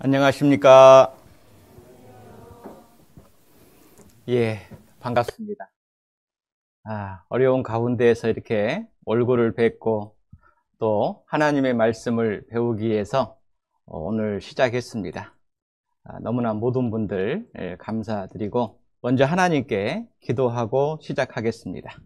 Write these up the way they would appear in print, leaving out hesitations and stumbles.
안녕하십니까. 반갑습니다. 어려운 가운데에서 이렇게 얼굴을 뵙고 또 하나님의 말씀을 배우기 위해서 오늘 시작했습니다. 너무나 모든 분들 감사드리고 먼저 하나님께 기도하고 시작하겠습니다.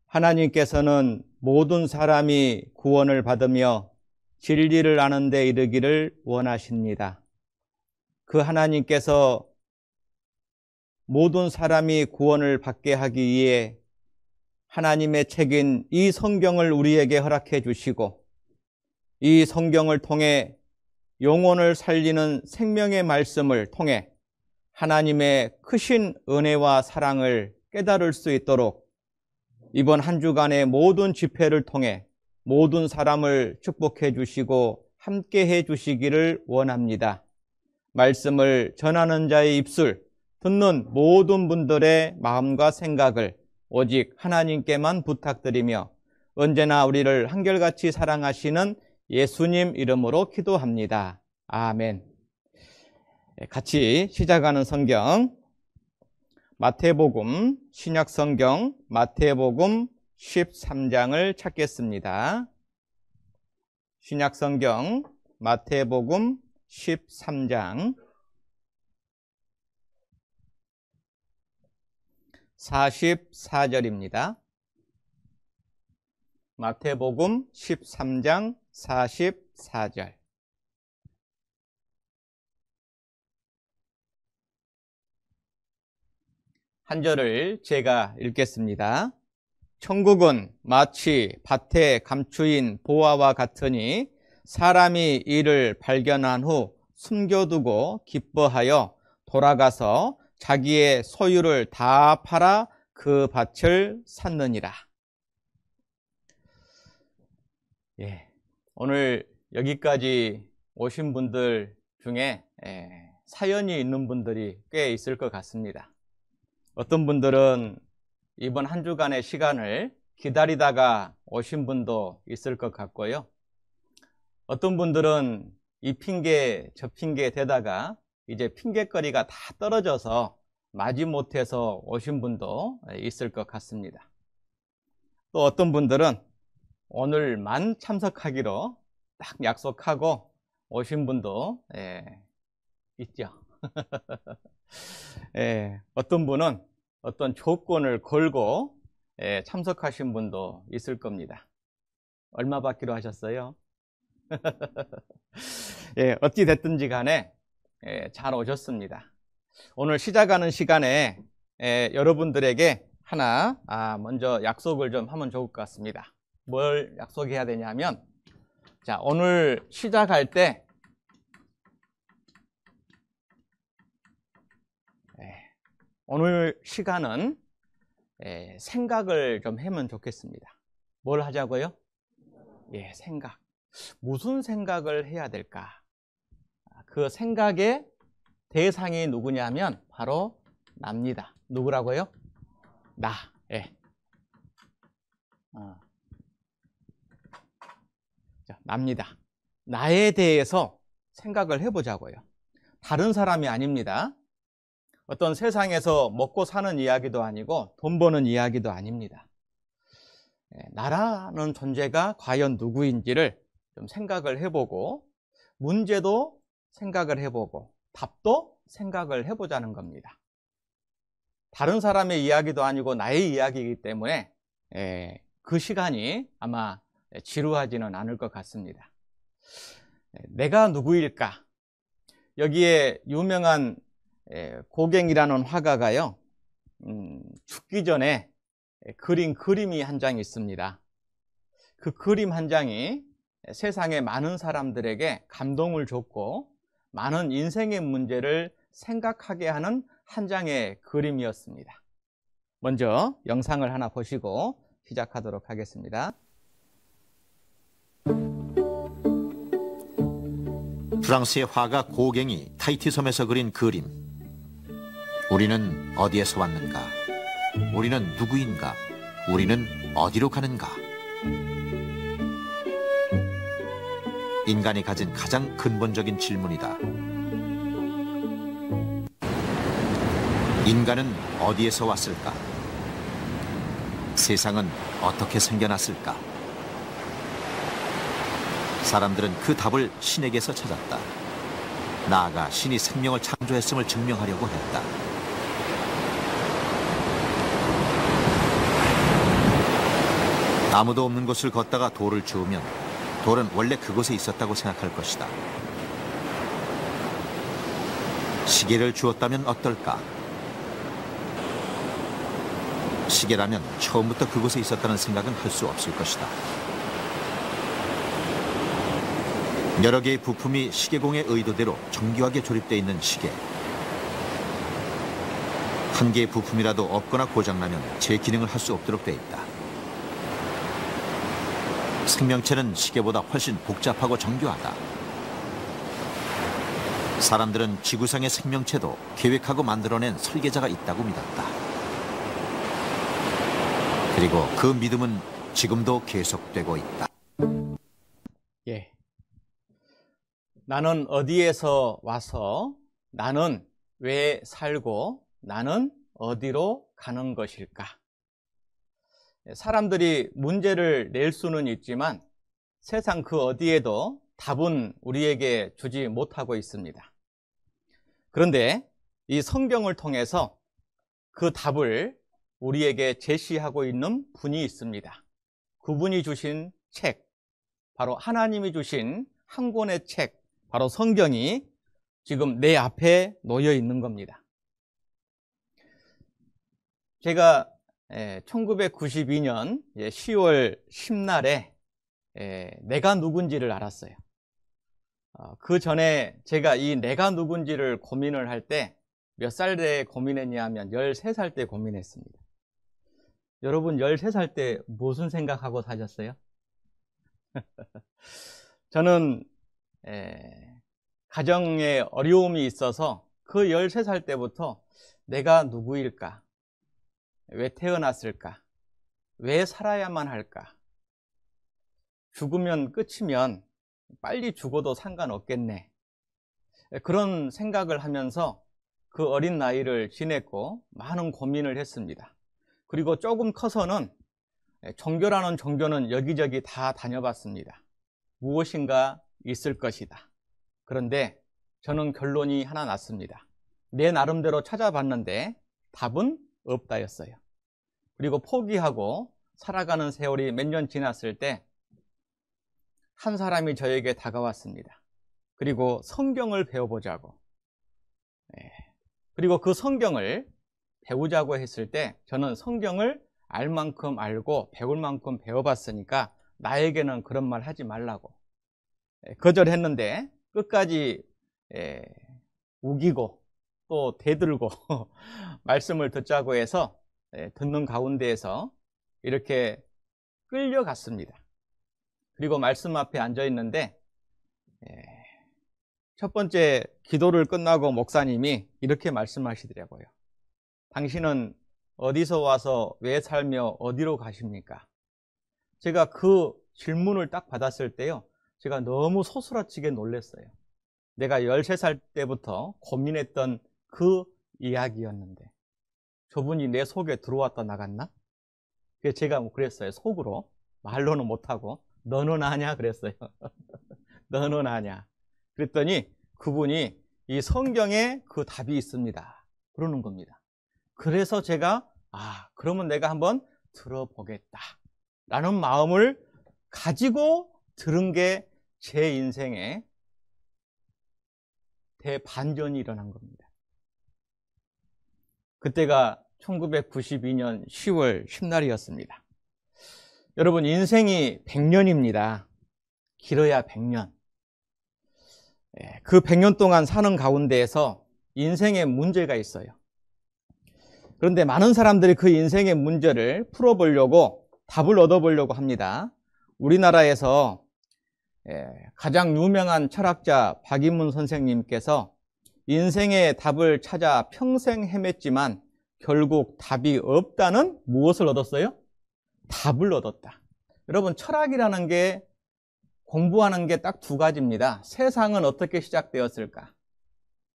하나님께서는 모든 사람이 구원을 받으며 진리를 아는 데 이르기를 원하십니다. 그 하나님께서 모든 사람이 구원을 받게 하기 위해 하나님의 책인 이 성경을 우리에게 허락해 주시고 이 성경을 통해 영혼을 살리는 생명의 말씀을 통해 하나님의 크신 은혜와 사랑을 깨달을 수 있도록 이번 한 주간의 모든 집회를 통해 모든 사람을 축복해 주시고 함께 해 주시기를 원합니다. 말씀을 전하는 자의 입술, 듣는 모든 분들의 마음과 생각을 오직 하나님께만 부탁드리며 언제나 우리를 한결같이 사랑하시는 예수님 이름으로 기도합니다. 아멘. 같이 시작하는 성경 마태복음, 신약성경 마태복음 13장을 찾겠습니다. 신약성경 마태복음 13장 44절입니다. 마태복음 13장 44절. 한 절을 제가 읽겠습니다. 천국은 마치 밭에 감추인 보화와 같으니 사람이 이를 발견한 후 숨겨두고 기뻐하여 돌아가서 자기의 소유를 다 팔아 그 밭을 샀느니라. 오늘 여기까지 오신 분들 중에 사연이 있는 분들이 꽤 있을 것 같습니다. 어떤 분들은 이번 한 주간의 시간을 기다리다가 오신 분도 있을 것 같고요. 어떤 분들은 이 핑계 저 핑계 대다가 이제 핑계거리가 다 떨어져서 마지못해서 오신 분도 있을 것 같습니다. 또 어떤 분들은 오늘만 참석하기로 딱 약속하고 오신 분도 있죠. 어떤 분은 어떤 조건을 걸고 참석하신 분도 있을 겁니다. 얼마 받기로 하셨어요? 어찌 됐든지 간에 잘 오셨습니다. 오늘 시작하는 시간에 여러분들에게 하나 먼저 약속을 좀 하면 좋을 것 같습니다. 뭘 약속해야 되냐면, 자, 오늘 시작할 때 오늘 시간은 생각을 좀 하면 좋겠습니다. 뭘 하자고요? 생각. 무슨 생각을 해야 될까? 그 생각의 대상이 누구냐면 바로 나입니다. 누구라고요? 나. 나입니다. 나에 대해서 생각을 해보자고요. 다른 사람이 아닙니다. 어떤 세상에서 먹고 사는 이야기도 아니고 돈 버는 이야기도 아닙니다. 나라는 존재가 과연 누구인지를 좀 생각을 해보고 문제도 생각을 해보고 답도 생각을 해보자는 겁니다. 다른 사람의 이야기도 아니고 나의 이야기이기 때문에 그 시간이 아마 지루하지는 않을 것 같습니다. 내가 누구일까? 여기에 유명한 고갱이라는 화가가요, 죽기 전에 그린 그림이 한 장 있습니다. 그 그림 한 장이 세상의 많은 사람들에게 감동을 줬고 많은 인생의 문제를 생각하게 하는 한 장의 그림이었습니다. 먼저 영상을 하나 보시고 시작하도록 하겠습니다. 프랑스의 화가 고갱이 타히티 섬에서 그린 그림. 우리는 어디에서 왔는가? 우리는 누구인가? 우리는 어디로 가는가? 인간이 가진 가장 근본적인 질문이다. 인간은 어디에서 왔을까? 세상은 어떻게 생겨났을까? 사람들은 그 답을 신에게서 찾았다. 나아가 신이 생명을 창조했음을 증명하려고 했다. 아무도 없는 곳을 걷다가 돌을 주우면 돌은 원래 그곳에 있었다고 생각할 것이다. 시계를 주었다면 어떨까? 시계라면 처음부터 그곳에 있었다는 생각은 할 수 없을 것이다. 여러 개의 부품이 시계공의 의도대로 정교하게 조립되어 있는 시계. 한 개의 부품이라도 없거나 고장나면 제 기능을 할 수 없도록 되어 있다. 생명체는 시계보다 훨씬 복잡하고 정교하다. 사람들은 지구상의 생명체도 계획하고 만들어낸 설계자가 있다고 믿었다. 그리고 그 믿음은 지금도 계속되고 있다. 예. 나는 어디에서 와서, 나는 왜 살고, 나는 어디로 가는 것일까? 사람들이 문제를 낼 수는 있지만 세상 그 어디에도 답은 우리에게 주지 못하고 있습니다. 그런데 이 성경을 통해서 그 답을 우리에게 제시하고 있는 분이 있습니다. 그분이 주신 책, 바로 하나님이 주신 한 권의 책, 바로 성경이 지금 내 앞에 놓여 있는 겁니다. 제가 1992년 10월 10날에 내가 누군지를 알았어요. 그 전에 제가 이 내가 누군지를 고민을 할 때 몇 살 때 고민했냐면 13살 때 고민했습니다. 여러분 13살 때 무슨 생각하고 사셨어요? 저는 가정에 어려움이 있어서 그 13살 때부터 내가 누구일까? 왜 태어났을까? 왜 살아야만 할까? 죽으면 끝이면 빨리 죽어도 상관없겠네. 그런 생각을 하면서 그 어린 나이를 지냈고 많은 고민을 했습니다. 그리고 조금 커서는 종교라는 종교는 여기저기 다 다녀봤습니다. 무엇인가 있을 것이다. 그런데 저는 결론이 하나 났습니다. 내 나름대로 찾아봤는데 답은 없다였어요. 그리고 포기하고 살아가는 세월이 몇 년 지났을 때 한 사람이 저에게 다가왔습니다. 그리고 성경을 배워보자고. 그리고 그 성경을 배우자고 했을 때 저는 성경을 알 만큼 알고 배울 만큼 배워봤으니까 나에게는 그런 말 하지 말라고 거절했는데 끝까지 우기고 또 대들고 말씀을 듣자고 해서 듣는 가운데에서 이렇게 끌려갔습니다. 그리고 말씀 앞에 앉아 있는데 첫 번째 기도를 끝나고 목사님이 이렇게 말씀하시더라고요. 당신은 어디서 와서 왜 살며 어디로 가십니까? 제가 그 질문을 딱 받았을 때요, 제가 너무 소스라치게 놀랐어요. 내가 13살 때부터 고민했던 그 이야기였는데 저분이 내 속에 들어왔다 나갔나? 그래서 제가 그랬어요. 속으로. 말로는 못하고 너는 아냐? 그랬어요. 너는 아냐? 그랬더니 그분이 이 성경에 그 답이 있습니다. 그러는 겁니다. 그래서 제가 그러면 내가 한번 들어보겠다 라는 마음을 가지고 들은 게 제 인생에 대반전이 일어난 겁니다. 그때가 1992년 10월 10날이었습니다. 여러분, 인생이 100년입니다. 길어야 100년. 그 100년 동안 사는 가운데에서 인생에 문제가 있어요. 그런데 많은 사람들이 그 인생의 문제를 풀어보려고 답을 얻어보려고 합니다. 우리나라에서 가장 유명한 철학자 박인문 선생님께서 인생의 답을 찾아 평생 헤맸지만 결국 답이 없다는 무엇을 얻었어요? 답을 얻었다. 여러분, 철학이라는 게 공부하는 게 딱 두 가지입니다. 세상은 어떻게 시작되었을까?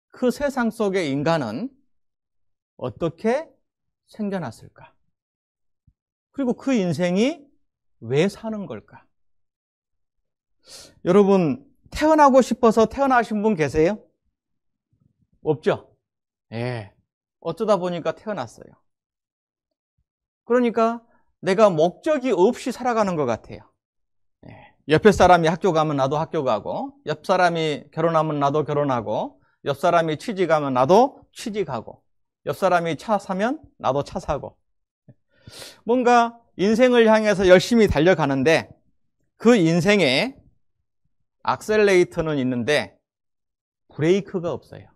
그 세상 속의 인간은 어떻게 생겨났을까? 그리고 그 인생이 왜 사는 걸까? 여러분, 태어나고 싶어서 태어나신 분 계세요? 없죠? 예. 어쩌다 보니까 태어났어요. 그러니까 내가 목적이 없이 살아가는 것 같아요. 예. 옆에 사람이 학교 가면 나도 학교 가고, 옆 사람이 결혼하면 나도 결혼하고, 옆 사람이 취직하면 나도 취직하고, 옆 사람이 차 사면 나도 차 사고. 뭔가 인생을 향해서 열심히 달려가는데 그 인생에 악셀레이터는 있는데 브레이크가 없어요.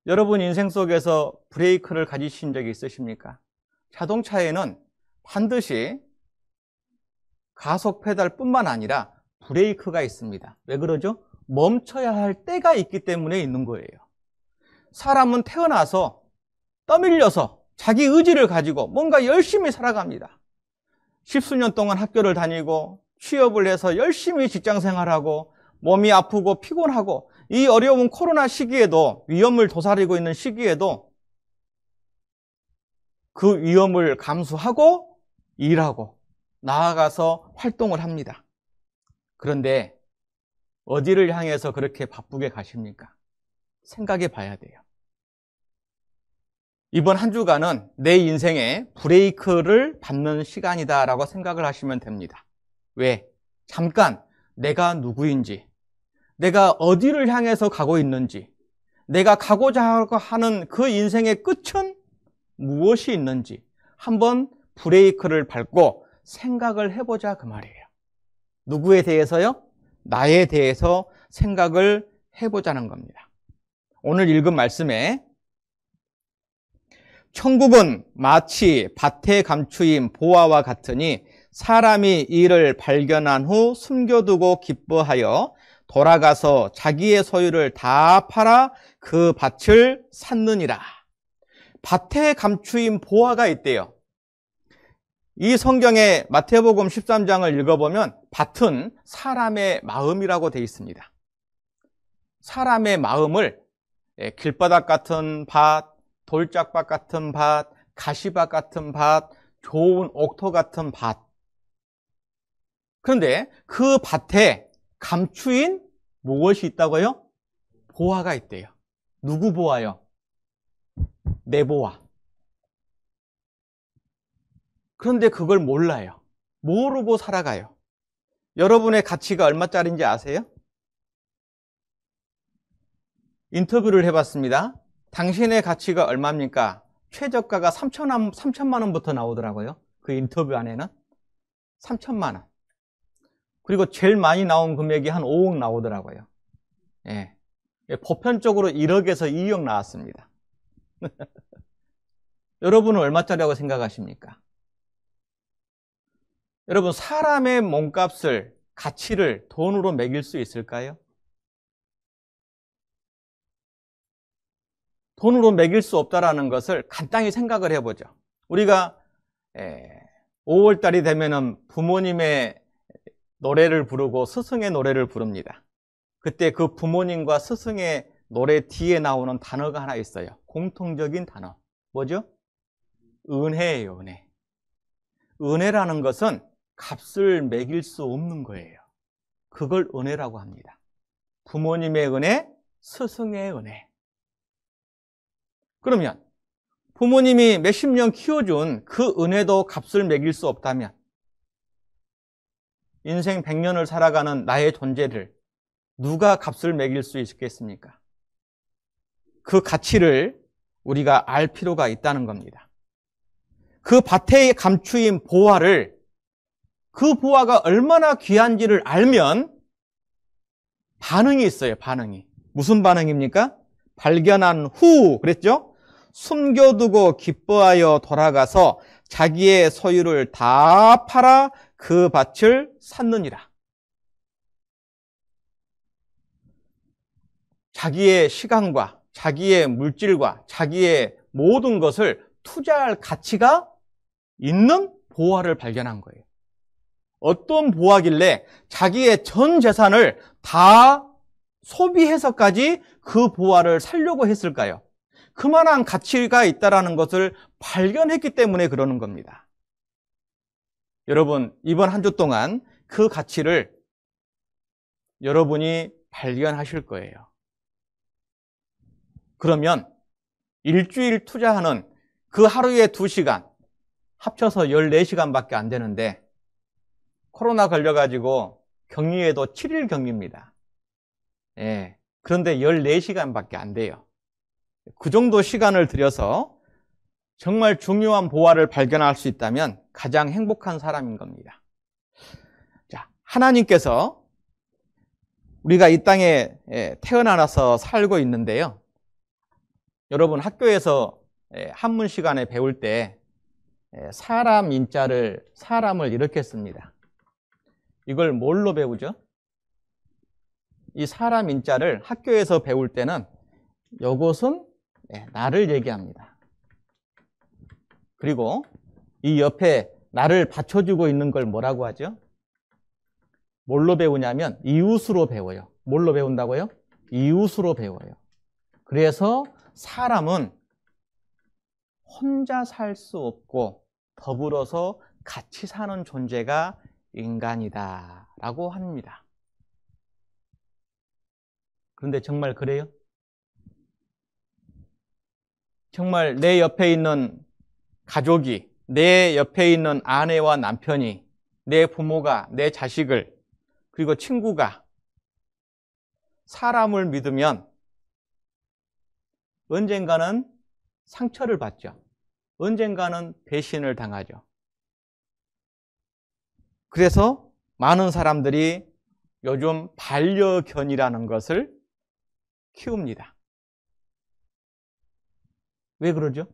여러분 인생 속에서 브레이크를 가지신 적이 있으십니까? 자동차에는 반드시 가속 페달뿐만 아니라 브레이크가 있습니다. 왜 그러죠? 멈춰야 할 때가 있기 때문에 있는 거예요. 사람은 태어나서 떠밀려서 자기 의지를 가지고 뭔가 열심히 살아갑니다. 십수년 동안 학교를 다니고 취업을 해서 열심히 직장 생활하고 몸이 아프고 피곤하고 이 어려운 코로나 시기에도 위험을 도사리고 있는 시기에도 그 위험을 감수하고 일하고 나아가서 활동을 합니다. 그런데 어디를 향해서 그렇게 바쁘게 가십니까? 생각해 봐야 돼요. 이번 한 주간은 내 인생에 브레이크를 밟는 시간이다라고 생각을 하시면 됩니다. 왜? 잠깐 내가 누구인지, 내가 어디를 향해서 가고 있는지, 내가 가고자 하는 그 인생의 끝은 무엇이 있는지 한번 브레이크를 밟고 생각을 해보자 그 말이에요. 누구에 대해서요? 나에 대해서 생각을 해보자는 겁니다. 오늘 읽은 말씀에 천국은 마치 밭에 감추인 보화와 같으니 사람이 이를 발견한 후 숨겨두고 기뻐하여 돌아가서 자기의 소유를 다 팔아 그 밭을 샀느니라. 밭에 감추인 보화가 있대요. 이 성경의 마태복음 13장을 읽어보면 밭은 사람의 마음이라고 되어 있습니다. 사람의 마음을 길바닥 같은 밭, 돌짝밭 같은 밭, 가시밭 같은 밭, 좋은 옥토 같은 밭. 그런데 그 밭에 감추인 무엇이 있다고요? 보화가 있대요. 누구 보화요? 내 보화. 그런데 그걸 몰라요. 모르고 살아가요. 여러분의 가치가 얼마짜리인지 아세요? 인터뷰를 해봤습니다. 당신의 가치가 얼마입니까? 최저가가 3천만 원부터 나오더라고요. 그 인터뷰 안에는 3천만 원. 그리고 제일 많이 나온 금액이 한 5억 나오더라고요. 예. 보편적으로 1억에서 2억 나왔습니다. 여러분은 얼마짜리라고 생각하십니까? 여러분, 사람의 몸값을, 가치를 돈으로 매길 수 있을까요? 돈으로 매길 수 없다는 것을 간단히 생각을 해보죠. 우리가 5월달이 되면은 부모님의 노래를 부르고 스승의 노래를 부릅니다. 그때 그 부모님과 스승의 노래 뒤에 나오는 단어가 하나 있어요. 공통적인 단어. 뭐죠? 은혜예요, 은혜. 은혜라는 것은 값을 매길 수 없는 거예요. 그걸 은혜라고 합니다. 부모님의 은혜, 스승의 은혜. 그러면 부모님이 몇십 년 키워준 그 은혜도 값을 매길 수 없다면 인생 100년을 살아가는 나의 존재를 누가 값을 매길 수 있겠습니까? 그 가치를 우리가 알 필요가 있다는 겁니다. 그 밭에 감추인 보화를, 그 보화가 얼마나 귀한지를 알면 반응이 있어요, 반응이. 무슨 반응입니까? 발견한 후, 그랬죠? 숨겨두고 기뻐하여 돌아가서 자기의 소유를 다 팔아 그 밭을 샀느니라. 자기의 시간과 자기의 물질과 자기의 모든 것을 투자할 가치가 있는 보화를 발견한 거예요. 어떤 보화길래 자기의 전 재산을 다 소비해서까지 그 보화를 살려고 했을까요? 그만한 가치가 있다는 것을 발견했기 때문에 그러는 겁니다. 여러분, 이번 한 주 동안 그 가치를 여러분이 발견하실 거예요. 그러면 일주일 투자하는 그 하루에 2시간, 합쳐서 14시간밖에 안 되는데 코로나 걸려가지고 격리에도 7일 격리입니다. 예, 그런데 14시간밖에 안 돼요. 그 정도 시간을 들여서 정말 중요한 보화를 발견할 수 있다면 가장 행복한 사람인 겁니다. 자, 하나님께서 우리가 이 땅에 태어나서 살고 있는데요. 여러분 학교에서 한문 시간에 배울 때 사람 인자를 사람을 이렇게 씁니다. 이걸 뭘로 배우죠? 이 사람 인자를 학교에서 배울 때는 이것은 나를 얘기합니다. 그리고 이 옆에 나를 받쳐주고 있는 걸 뭐라고 하죠? 뭘로 배우냐면 이웃으로 배워요. 뭘로 배운다고요? 이웃으로 배워요. 그래서 사람은 혼자 살 수 없고 더불어서 같이 사는 존재가 인간이다 라고 합니다. 그런데 정말 그래요? 정말 내 옆에 있는 가족이, 내 옆에 있는 아내와 남편이, 내 부모가, 내 자식을, 그리고 친구가 사람을 믿으면 언젠가는 상처를 받죠. 언젠가는 배신을 당하죠. 그래서 많은 사람들이 요즘 반려견이라는 것을 키웁니다. 왜 그러죠?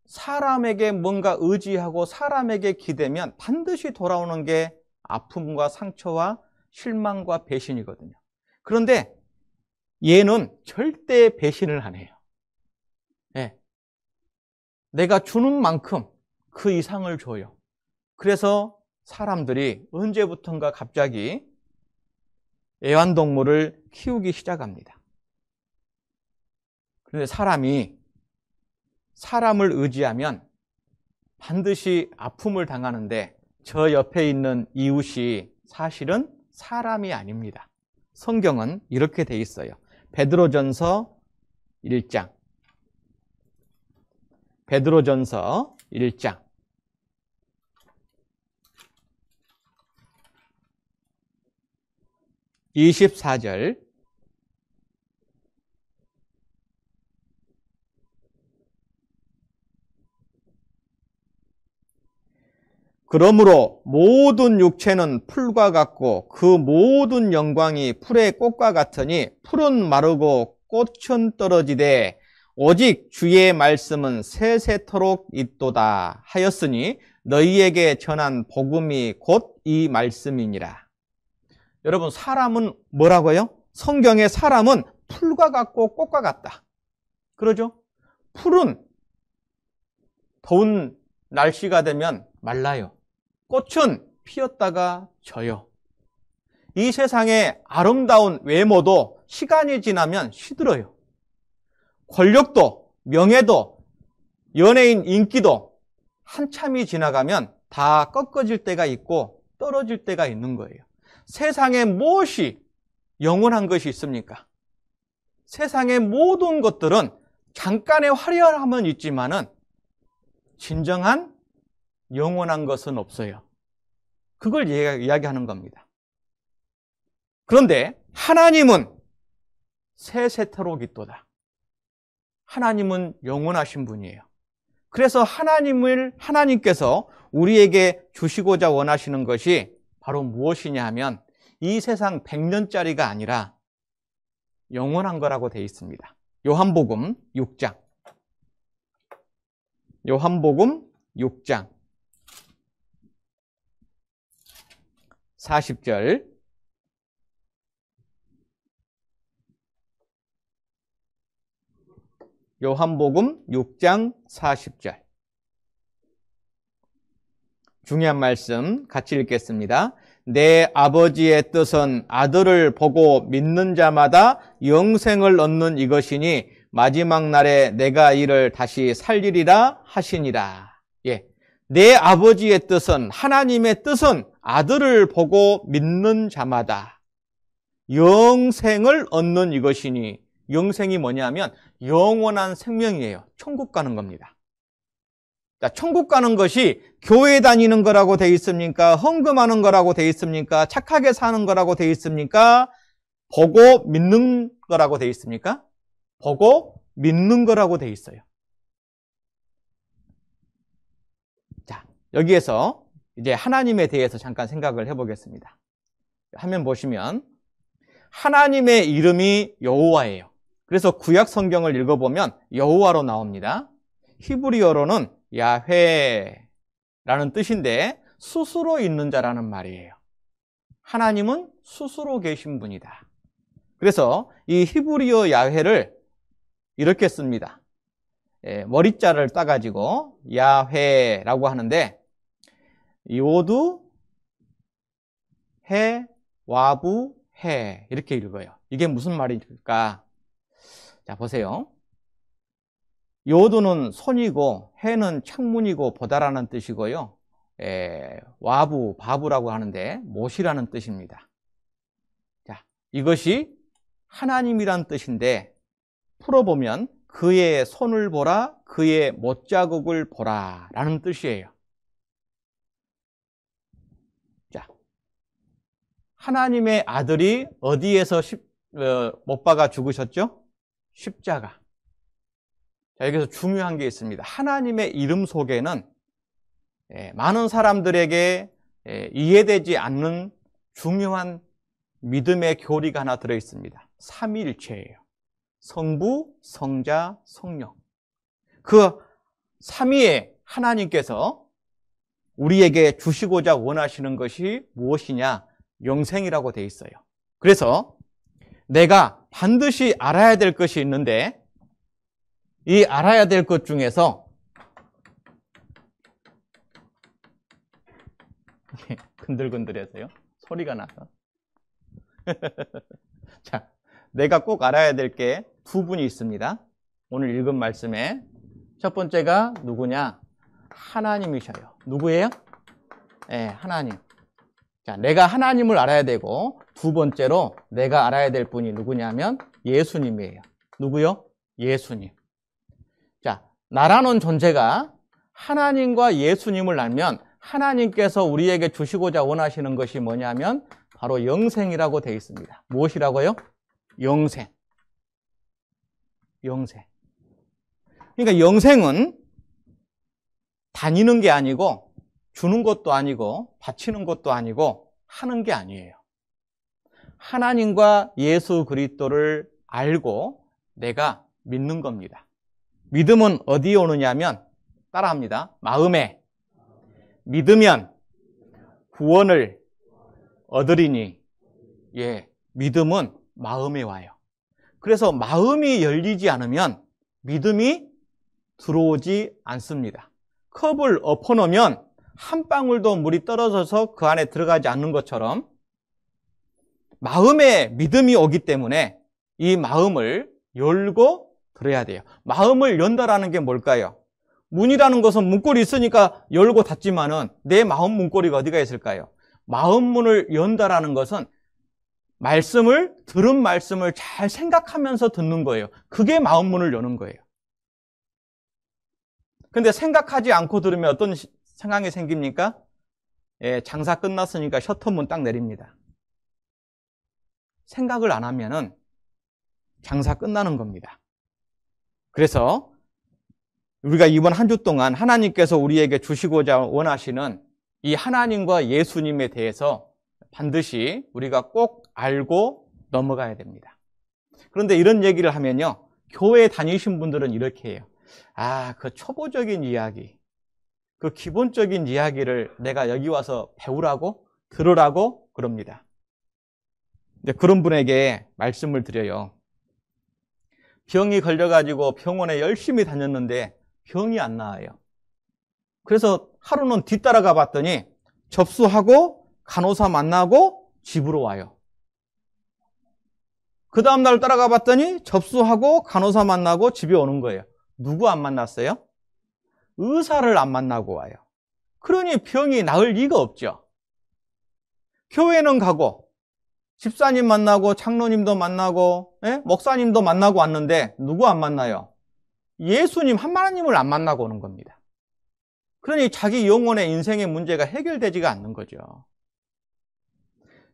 사람에게 뭔가 의지하고 사람에게 기대면 반드시 돌아오는 게 아픔과 상처와 실망과 배신이거든요. 그런데 얘는 절대 배신을 안 해요. 네. 내가 주는 만큼 그 이상을 줘요. 그래서 사람들이 언제부턴가 갑자기 애완동물을 키우기 시작합니다. 그런데 사람이 사람을 의지하면 반드시 아픔을 당하는데 저 옆에 있는 이웃이 사실은 사람이 아닙니다. 성경은 이렇게 돼 있어요. 베드로전서 1장. 베드로전서 1장. 24절. 그러므로 모든 육체는 풀과 같고 그 모든 영광이 풀의 꽃과 같으니 풀은 마르고 꽃은 떨어지되 오직 주의 말씀은 세세토록 있도다 하였으니 너희에게 전한 복음이 곧 이 말씀이니라. 여러분, 사람은 뭐라고요? 성경의 사람은 풀과 같고 꽃과 같다. 그러죠? 풀은 더운 날씨가 되면 말라요. 꽃은 피었다가 져요. 이 세상의 아름다운 외모도 시간이 지나면 시들어요. 권력도, 명예도, 연예인 인기도 한참이 지나가면 다 꺾어질 때가 있고 떨어질 때가 있는 거예요. 세상에 무엇이 영원한 것이 있습니까? 세상의 모든 것들은 잠깐의 화려함은 있지만은 진정한 영원한 것은 없어요. 그걸 이야기하는 겁니다. 그런데 하나님은 세세토록 있도다. 하나님은 영원하신 분이에요. 그래서 하나님께서 우리에게 주시고자 원하시는 것이 바로 무엇이냐 하면 이 세상 100년짜리가 아니라 영원한 거라고 되어 있습니다. 요한복음 6장. 요한복음 6장 40절. 요한복음 6장 40절. 중요한 말씀 같이 읽겠습니다. 내 아버지의 뜻은 아들을 보고 믿는 자마다 영생을 얻는 이것이니 마지막 날에 내가 이를 다시 살리리라 하시니라. 예. 내 아버지의 뜻은, 하나님의 뜻은 아들을 보고 믿는 자마다 영생을 얻는 이것이니, 영생이 뭐냐면 영원한 생명이에요. 천국 가는 겁니다. 자, 천국 가는 것이 교회 다니는 거라고 돼 있습니까? 헌금하는 거라고 돼 있습니까? 착하게 사는 거라고 돼 있습니까? 보고 믿는 거라고 돼 있습니까? 보고 믿는 거라고 돼 있어요. 자, 여기에서 이제 하나님에 대해서 잠깐 생각을 해보겠습니다. 화면 보시면 하나님의 이름이 여호와예요. 그래서 구약 성경을 읽어보면 여호와로 나옵니다. 히브리어로는 야훼라는 뜻인데 스스로 있는 자라는 말이에요. 하나님은 스스로 계신 분이다. 그래서 이 히브리어 야훼를 이렇게 씁니다. 머리자를 따가지고 야훼라고 하는데 요두 해 와부 해 이렇게 읽어요. 이게 무슨 말일까? 자, 보세요. 요두는 손이고 해는 창문이고 보다라는 뜻이고요. 와부, 바부라고 하는데 못이라는 뜻입니다. 자, 이것이 하나님이란 뜻인데 풀어보면 그의 손을 보라, 그의 못자국을 보라 라는 뜻이에요. 자, 하나님의 아들이 어디에서 못 박아 죽으셨죠? 십자가. 자, 여기서 중요한 게 있습니다. 하나님의 이름 속에는 많은 사람들에게 이해되지 않는 중요한 믿음의 교리가 하나 들어있습니다. 삼위일체예요. 성부, 성자, 성령. 그 삼위의 하나님께서 우리에게 주시고자 원하시는 것이 무엇이냐? 영생이라고 돼 있어요. 그래서 내가 반드시 알아야 될 것이 있는데 이 알아야 될 것 중에서 근들근들해서요. 소리가 나서. 자, 내가 꼭 알아야 될 게 두 분이 있습니다. 오늘 읽은 말씀에 첫 번째가 누구냐? 하나님이셔요. 누구예요? 네, 하나님. 자, 내가 하나님을 알아야 되고 두 번째로 내가 알아야 될 분이 누구냐면 예수님이에요. 누구요? 예수님. 자, 나라는 존재가 하나님과 예수님을 알면 하나님께서 우리에게 주시고자 원하시는 것이 뭐냐면 바로 영생이라고 되어 있습니다. 무엇이라고요? 영생. 영생. 그러니까 영생은 다니는 게 아니고 주는 것도 아니고 바치는 것도 아니고 하는 게 아니에요. 하나님과 예수 그리스도를 알고 내가 믿는 겁니다. 믿음은 어디에 오느냐면 따라합니다. 마음에 믿으면 구원을 얻으리니. 예, 믿음은 마음에 와요. 그래서 마음이 열리지 않으면 믿음이 들어오지 않습니다. 컵을 엎어놓으면 한 방울도 물이 떨어져서 그 안에 들어가지 않는 것처럼 마음에 믿음이 오기 때문에 이 마음을 열고 들어야 돼요. 마음을 연다라는 게 뭘까요? 문이라는 것은 문고리 있으니까 열고 닫지만은 내 마음 문고리가 어디가 있을까요? 마음 문을 연다라는 것은 들은 말씀을 잘 생각하면서 듣는 거예요. 그게 마음 문을 여는 거예요. 근데 생각하지 않고 들으면 어떤 상황이 생깁니까? 예, 장사 끝났으니까 셔터문 딱 내립니다. 생각을 안 하면은 장사 끝나는 겁니다. 그래서 우리가 이번 한 주 동안 하나님께서 우리에게 주시고자 원하시는 이 하나님과 예수님에 대해서 반드시 우리가 꼭 알고 넘어가야 됩니다. 그런데 이런 얘기를 하면요, 교회 다니신 분들은 이렇게 해요. 아, 그 초보적인 이야기, 그 기본적인 이야기를 내가 여기 와서 배우라고? 들으라고? 그럽니다. 근데 그런 분에게 말씀을 드려요. 병이 걸려가지고 병원에 열심히 다녔는데 병이 안 나아요. 그래서 하루는 뒤따라가 봤더니 접수하고 간호사 만나고 집으로 와요. 그 다음날 따라가 봤더니 접수하고 간호사 만나고 집에 오는 거예요. 누구 안 만났어요? 의사를 안 만나고 와요. 그러니 병이 나을 리가 없죠. 교회는 가고 집사님 만나고 장로님도 만나고 목사님도 만나고 왔는데 누구 안 만나요? 예수님 하나님을 안 만나고 오는 겁니다. 그러니 자기 영혼의 인생의 문제가 해결되지가 않는 거죠.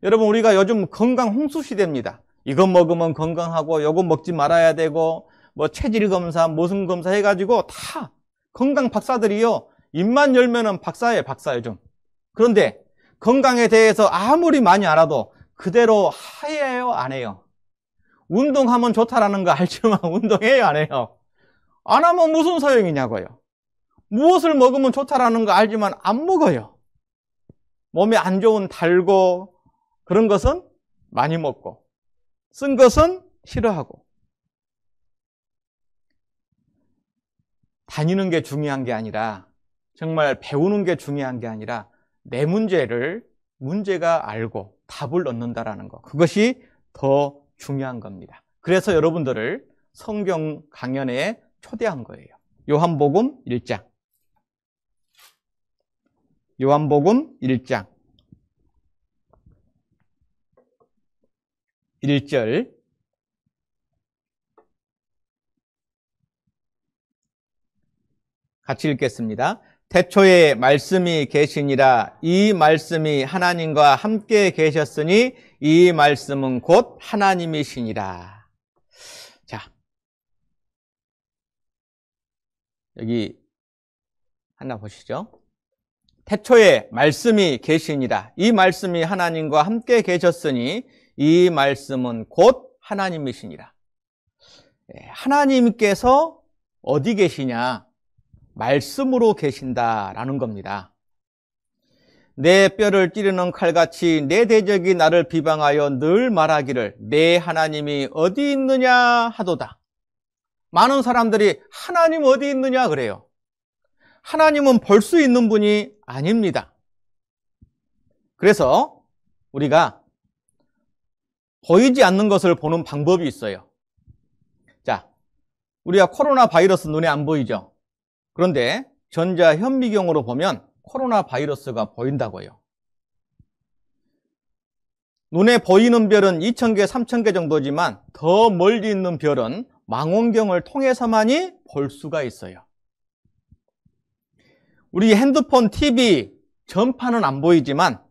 여러분, 우리가 요즘 건강 홍수 시대입니다. 이거 먹으면 건강하고 이거 먹지 말아야 되고 뭐 체질 검사 무슨 검사 해가지고 다 건강 박사들이요, 입만 열면은 박사예요, 박사 요즘. 그런데 건강에 대해서 아무리 많이 알아도 그대로 해요, 안 해요? 운동하면 좋다라는 거 알지만 운동해요, 안 해요? 안 하면 무슨 소용이냐고요. 무엇을 먹으면 좋다라는 거 알지만 안 먹어요. 몸에 안 좋은 달고 그런 것은 많이 먹고 쓴 것은 싫어하고. 다니는 게 중요한 게 아니라, 정말 배우는 게 중요한 게 아니라 내 문제가 알고 답을 얻는다라는 거, 그것이 더 중요한 겁니다. 그래서 여러분들을 성경 강연에 초대한 거예요. 요한복음 1장. 요한복음 1장 1절 같이 읽겠습니다. 태초에 말씀이 계시니라. 이 말씀이 하나님과 함께 계셨으니 이 말씀은 곧 하나님이시니라. 자, 여기 하나 보시죠. 태초에 말씀이 계시니라. 이 말씀이 하나님과 함께 계셨으니 이 말씀은 곧 하나님이시니라. 하나님께서 어디 계시냐? 말씀으로 계신다라는 겁니다. 내 뼈를 찌르는 칼같이 내 대적이 나를 비방하여 늘 말하기를 내 하나님이 어디 있느냐 하도다. 많은 사람들이 하나님 어디 있느냐 그래요. 하나님은 볼 수 있는 분이 아닙니다. 그래서 우리가 보이지 않는 것을 보는 방법이 있어요. 자, 우리가 코로나 바이러스 눈에 안 보이죠? 그런데 전자현미경으로 보면 코로나 바이러스가 보인다고요. 눈에 보이는 별은 2,000개, 3,000개 정도지만 더 멀리 있는 별은 망원경을 통해서만이 볼 수가 있어요. 우리 핸드폰, TV 전파는 안 보이지만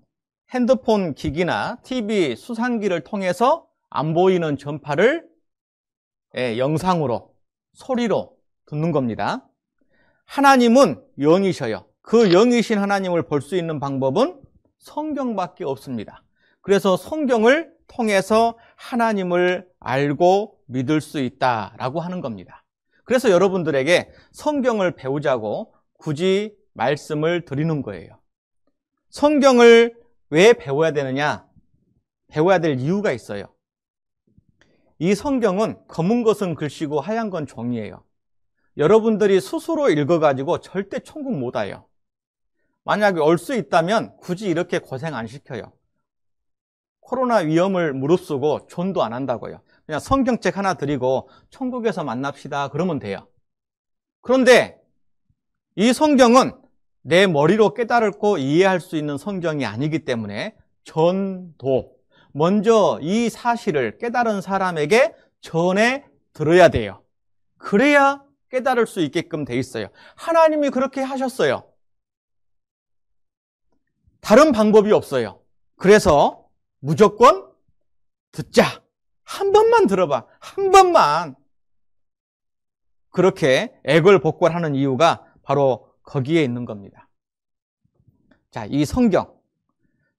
핸드폰 기기나 TV 수상기를 통해서 안 보이는 전파를 영상으로, 소리로 듣는 겁니다. 하나님은 영이셔요. 그 영이신 하나님을 볼 수 있는 방법은 성경밖에 없습니다. 그래서 성경을 통해서 하나님을 알고 믿을 수 있다라고 하는 겁니다. 그래서 여러분들에게 성경을 배우자고 굳이 말씀을 드리는 거예요. 성경을 왜 배워야 되느냐? 배워야 될 이유가 있어요. 이 성경은 검은 것은 글씨고 하얀 건 종이에요. 여러분들이 스스로 읽어가지고 절대 천국 못 와요. 만약에 올 수 있다면 굳이 이렇게 고생 안 시켜요. 코로나 위험을 무릅쓰고 전도 안 한다고요. 그냥 성경책 하나 드리고 천국에서 만납시다 그러면 돼요. 그런데 이 성경은 내 머리로 깨달고 이해할 수 있는 성경이 아니기 때문에 전도, 먼저 이 사실을 깨달은 사람에게 전해 들어야 돼요. 그래야 깨달을 수 있게끔 돼 있어요. 하나님이 그렇게 하셨어요. 다른 방법이 없어요. 그래서 무조건 듣자. 한 번만 들어봐. 한 번만. 그렇게 애걸복걸하는 이유가 바로 거기에 있는 겁니다. 자, 이 성경.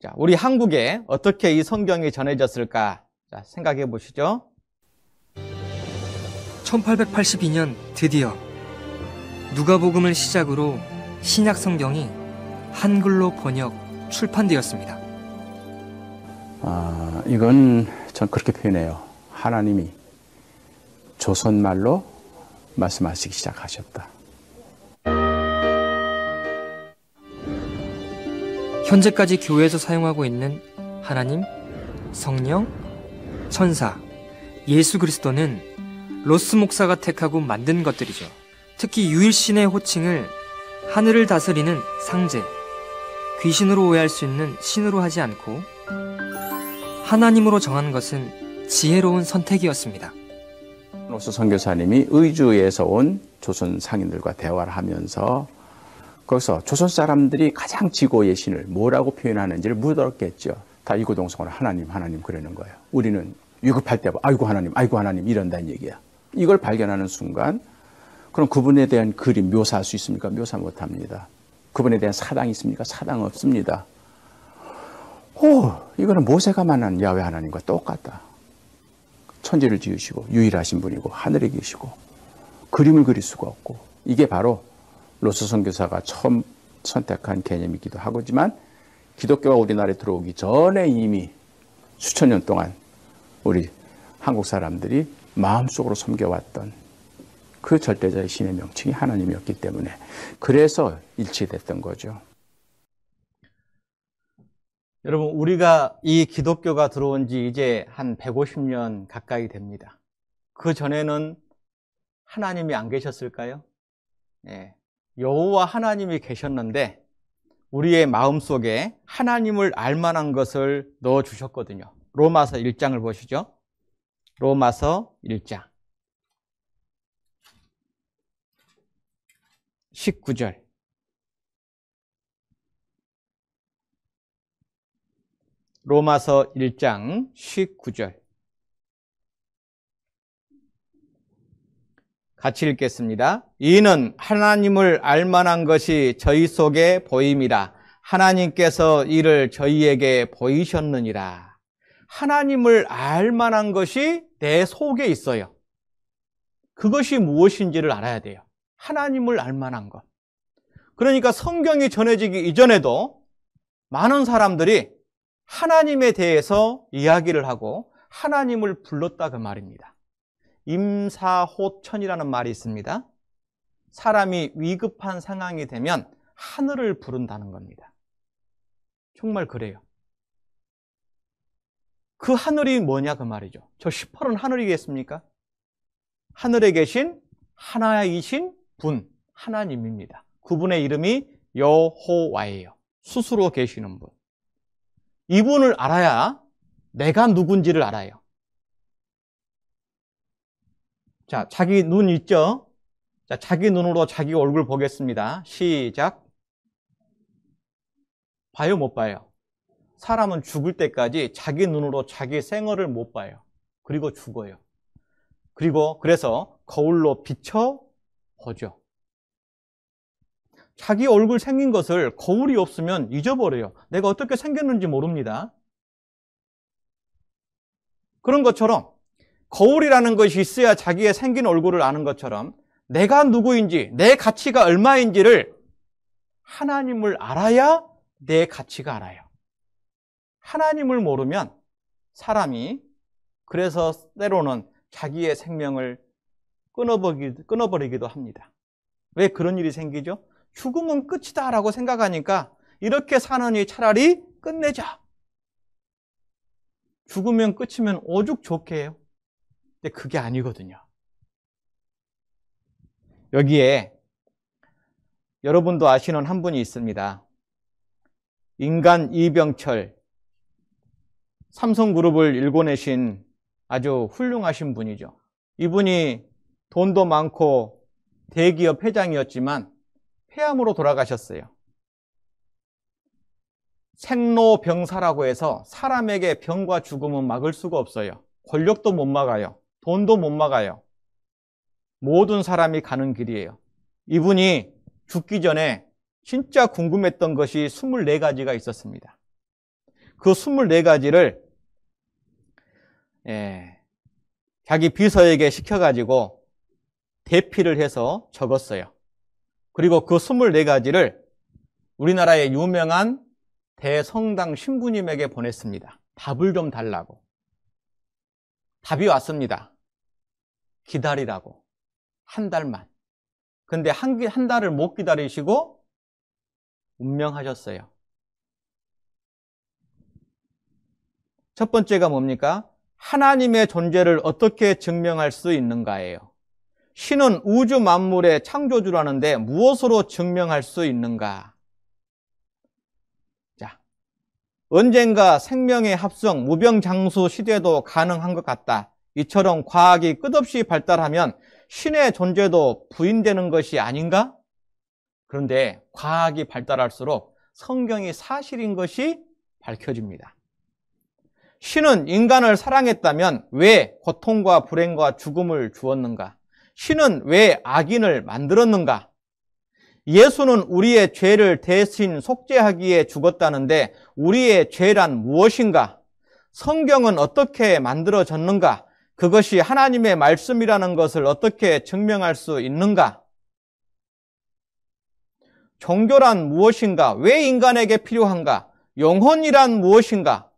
자, 우리 한국에 어떻게 이 성경이 전해졌을까? 자, 생각해 보시죠. 1882년 드디어 누가복음을 시작으로 신약 성경이 한글로 번역, 출판되었습니다. 이건 전 그렇게 표현해요. 하나님이 조선말로 말씀하시기 시작하셨다. 현재까지 교회에서 사용하고 있는 하나님, 성령, 천사, 예수 그리스도는 로스 목사가 택하고 만든 것들이죠. 특히 유일신의 호칭을 하늘을 다스리는 상제, 귀신으로 오해할 수 있는 신으로 하지 않고 하나님으로 정한 것은 지혜로운 선택이었습니다. 로스 선교사님이 의주에서 온 조선 상인들과 대화를 하면서 거기서 조선 사람들이 가장 지고의 신을 뭐라고 표현하는지를 물었겠죠. 다 이구동성으로 하나님, 하나님 그러는 거예요. 우리는 위급할 때 아이고 하나님 이런다는 얘기야. 이걸 발견하는 순간 그럼 그분에 대한 그림 묘사할 수 있습니까? 묘사 못합니다. 그분에 대한 사당이 있습니까? 사당 없습니다. 이거는 모세가 만난 야훼 하나님과 똑같다. 천지를 지으시고 유일하신 분이고 하늘에 계시고 그림을 그릴 수가 없고, 이게 바로 로스 선교사가 처음 선택한 개념이기도 하지만 기독교가 우리나라에 들어오기 전에 이미 수천 년 동안 우리 한국 사람들이 마음속으로 섬겨왔던 그 절대자의 신의 명칭이 하나님이었기 때문에 그래서 일치됐던 거죠. 여러분, 우리가 이 기독교가 들어온 지 이제 한 150년 가까이 됩니다. 그 전에는 하나님이 안 계셨을까요? 여호와 하나님이 계셨는데 우리의 마음속에 하나님을 알만한 것을 넣어주셨거든요. 로마서 1장을 보시죠. 로마서 1장 19절. 로마서 1장 19절. 같이 읽겠습니다. 이는 하나님을 알만한 것이 저희 속에 보임이라. 하나님께서 이를 저희에게 보이셨느니라. 하나님을 알만한 것이 내 속에 있어요. 그것이 무엇인지를 알아야 돼요. 하나님을 알만한 것. 그러니까 성경이 전해지기 이전에도 많은 사람들이 하나님에 대해서 이야기를 하고 하나님을 불렀다 그 말입니다. 임사호천이라는 말이 있습니다. 사람이 위급한 상황이 되면 하늘을 부른다는 겁니다. 정말 그래요. 그 하늘이 뭐냐 그 말이죠. 저 시퍼런 하늘이겠습니까? 하늘에 계신 하나이신 분, 하나님입니다. 그분의 이름이 여호와예요. 스스로 계시는 분. 이분을 알아야 내가 누군지를 알아요. 자, 자기 눈 있죠? 자, 자기 눈으로 자기 얼굴 보겠습니다. 시작. 봐요, 못 봐요? 사람은 죽을 때까지 자기 눈으로 자기 생얼을 못 봐요. 그리고 죽어요. 그래서 거울로 비춰 보죠. 자기 얼굴 생긴 것을 거울이 없으면 잊어버려요. 내가 어떻게 생겼는지 모릅니다. 그런 것처럼 거울이라는 것이 있어야 자기의 생긴 얼굴을 아는 것처럼 내가 누구인지, 내 가치가 얼마인지를 하나님을 알아야 내 가치가 알아요. 하나님을 모르면 사람이 그래서 때로는 자기의 생명을 끊어버리기도 합니다. 왜 그런 일이 생기죠? 죽으면 끝이다 라고 생각하니까 이렇게 사느니 차라리 끝내자. 죽으면 끝이면 오죽 좋게 해요. 근데 그게 아니거든요. 여기에 여러분도 아시는 한 분이 있습니다. 인간 이병철, 삼성그룹을 일궈내신 아주 훌륭하신 분이죠. 이분이 돈도 많고 대기업 회장이었지만 폐암으로 돌아가셨어요. 생로병사라고 해서 사람에게 병과 죽음은 막을 수가 없어요. 권력도 못 막아요. 돈도 못 막아요. 모든 사람이 가는 길이에요. 이분이 죽기 전에 진짜 궁금했던 것이 24가지가 있었습니다. 그 24가지를 자기 비서에게 시켜가지고 대피를 해서 적었어요. 그리고 그 24가지를 우리나라의 유명한 대성당 신부님에게 보냈습니다. 답을 좀 달라고. 답이 왔습니다. 기다리라고. 한 달만. 근데 한 달을 못 기다리시고 운명하셨어요. 첫 번째가 뭡니까? 하나님의 존재를 어떻게 증명할 수 있는가예요. 신은 우주 만물의 창조주라는데 무엇으로 증명할 수 있는가? 자, 언젠가 생명의 합성, 무병장수 시대도 가능한 것 같다. 이처럼 과학이 끝없이 발달하면 신의 존재도 부인되는 것이 아닌가? 그런데 과학이 발달할수록 성경이 사실인 것이 밝혀집니다. 신은 인간을 사랑했다면 왜 고통과 불행과 죽음을 주었는가? 신은 왜 악인을 만들었는가? 예수는 우리의 죄를 대신 속죄하기에 죽었다는데 우리의 죄란 무엇인가? 성경은 어떻게 만들어졌는가? 그것이 하나님의 말씀이라는 것을 어떻게 증명할 수 있는가? 종교란 무엇인가? 왜 인간에게 필요한가? 영혼이란 무엇인가?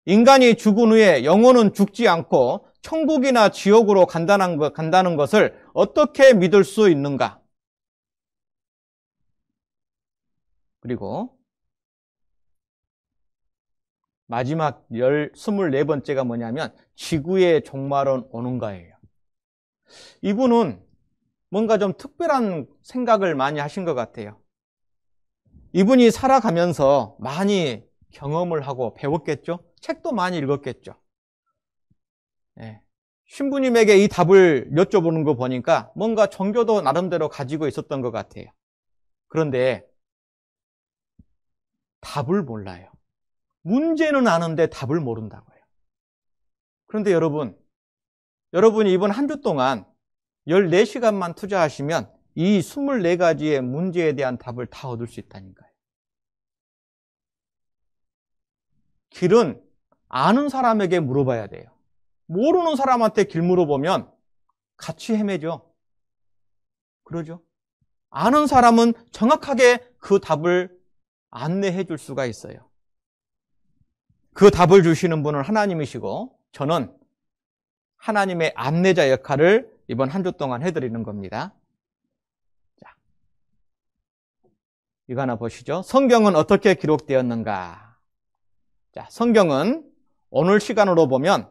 인간이 죽은 후에 영혼은 죽지 않고 천국이나 지옥으로 간다는 것을 어떻게 믿을 수 있는가? 그리고 마지막 24번째가 뭐냐면 지구의 종말은 오는가예요. 이분은 뭔가 좀 특별한 생각을 많이 하신 것 같아요. 이분이 살아가면서 많이 경험을 하고 배웠겠죠? 책도 많이 읽었겠죠? 예. 신부님에게 이 답을 여쭤보는 거 보니까 뭔가 종교도 나름대로 가지고 있었던 것 같아요. 그런데 답을 몰라요. 문제는 아는데 답을 모른다고요. 그런데 여러분이 이번 한 주 동안 14시간만 투자하시면 이 24가지의 문제에 대한 답을 다 얻을 수 있다니까요. 길은 아는 사람에게 물어봐야 돼요. 모르는 사람한테 길 물어보면 같이 헤매죠. 그러죠? 아는 사람은 정확하게 그 답을 안내해 줄 수가 있어요. 그 답을 주시는 분은 하나님이시고 저는 하나님의 안내자 역할을 이번 한 주 동안 해드리는 겁니다. 자, 이거 하나 보시죠. 성경은 어떻게 기록되었는가? 자, 성경은 오늘 시간으로 보면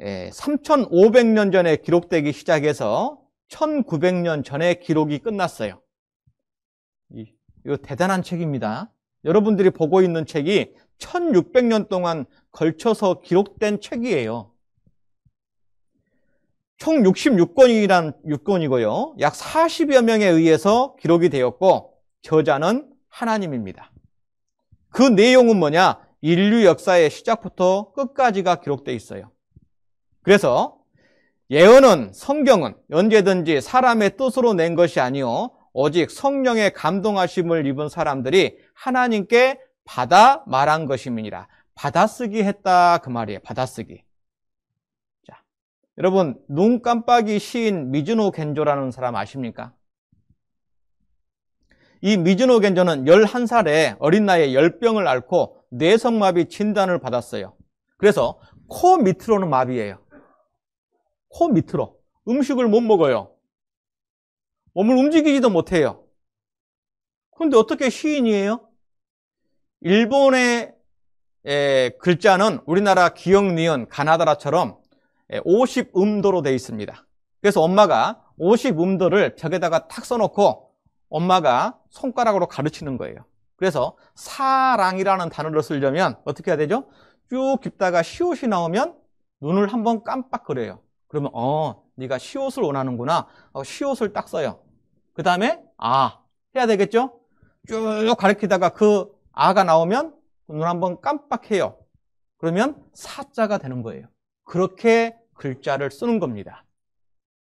3,500년 전에 기록되기 시작해서 1,900년 전에 기록이 끝났어요. 이거 대단한 책입니다. 여러분들이 보고 있는 책이 1,600년 동안 걸쳐서 기록된 책이에요. 총 66권이고요. 약 40여 명에 의해서 기록이 되었고 저자는 하나님입니다. 그 내용은 뭐냐? 인류 역사의 시작부터 끝까지가 기록되어 있어요. 그래서 예언은 성경은 언제든지 사람의 뜻으로 낸 것이 아니요 오직 성령의 감동하심을 입은 사람들이 하나님께 받아 말한 것임이니라. 받아쓰기 했다 그 말이에요. 받아쓰기. 자, 여러분 눈 깜빡이 시인 미즈노 겐조라는 사람 아십니까? 이 미즈노 겐조는 11살에 어린 나이에 열병을 앓고 뇌성마비 진단을 받았어요. 그래서 코 밑으로는 마비예요. 코 밑으로. 음식을 못 먹어요. 몸을 움직이지도 못해요. 그런데 어떻게 시인이에요? 일본의 글자는 우리나라 기역, 니은, 가나다라처럼 50음도로 되어 있습니다. 그래서 엄마가 50음도를 벽에다가 탁 써놓고 엄마가 손가락으로 가르치는 거예요. 그래서 사랑이라는 단어를 쓰려면 어떻게 해야 되죠? 쭉 깁다가 시옷이 나오면 눈을 한번 깜빡거려요. 그러면 네가 시옷을 원하는구나 하고 시옷을 딱 써요. 그 다음에 해야 되겠죠? 쭉 가르치다가 그 아가 나오면 눈 한번 깜빡해요. 그러면 사자가 되는 거예요. 그렇게 글자를 쓰는 겁니다.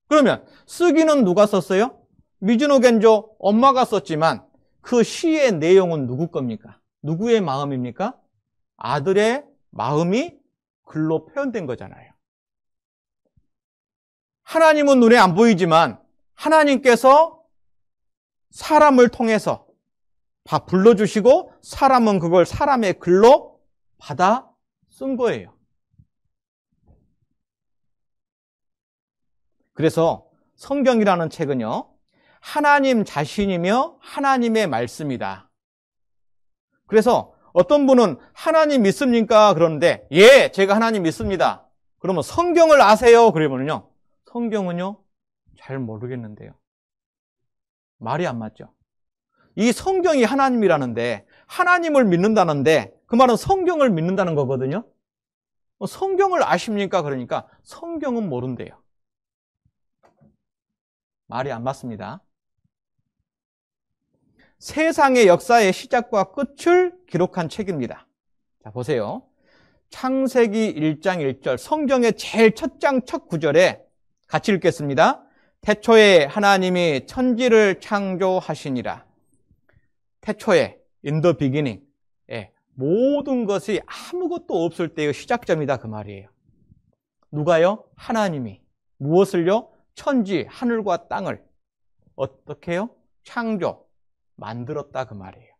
그러면 쓰기는 누가 썼어요? 미즈노 겐조 엄마가 썼지만 그 시의 내용은 누구 겁니까? 누구의 마음입니까? 아들의 마음이 글로 표현된 거잖아요. 하나님은 눈에 안 보이지만 하나님께서 사람을 통해서 불러주시고 사람은 그걸 사람의 글로 받아 쓴 거예요. 그래서 성경이라는 책은요, 하나님 자신이며 하나님의 말씀이다. 그래서 어떤 분은 하나님 믿습니까? 그러는데 예, 제가 하나님 믿습니다. 그러면 성경을 아세요? 그러면요, 성경은요 잘 모르겠는데요. 말이 안 맞죠. 이 성경이 하나님이라는데, 하나님을 믿는다는데 그 말은 성경을 믿는다는 거거든요. 성경을 아십니까? 그러니까 성경은 모른대요. 말이 안 맞습니다. 세상의 역사의 시작과 끝을 기록한 책입니다. 자, 보세요. 창세기 1장 1절, 성경의 제일 첫 장 첫 구절에 같이 읽겠습니다. 태초에 하나님이 천지를 창조하시니라. 태초에, in the beginning, 모든 것이 아무것도 없을 때의 시작점이다, 그 말이에요. 누가요? 하나님이. 무엇을요? 천지, 하늘과 땅을 어떻게 해요? 창조, 만들었다, 그 말이에요.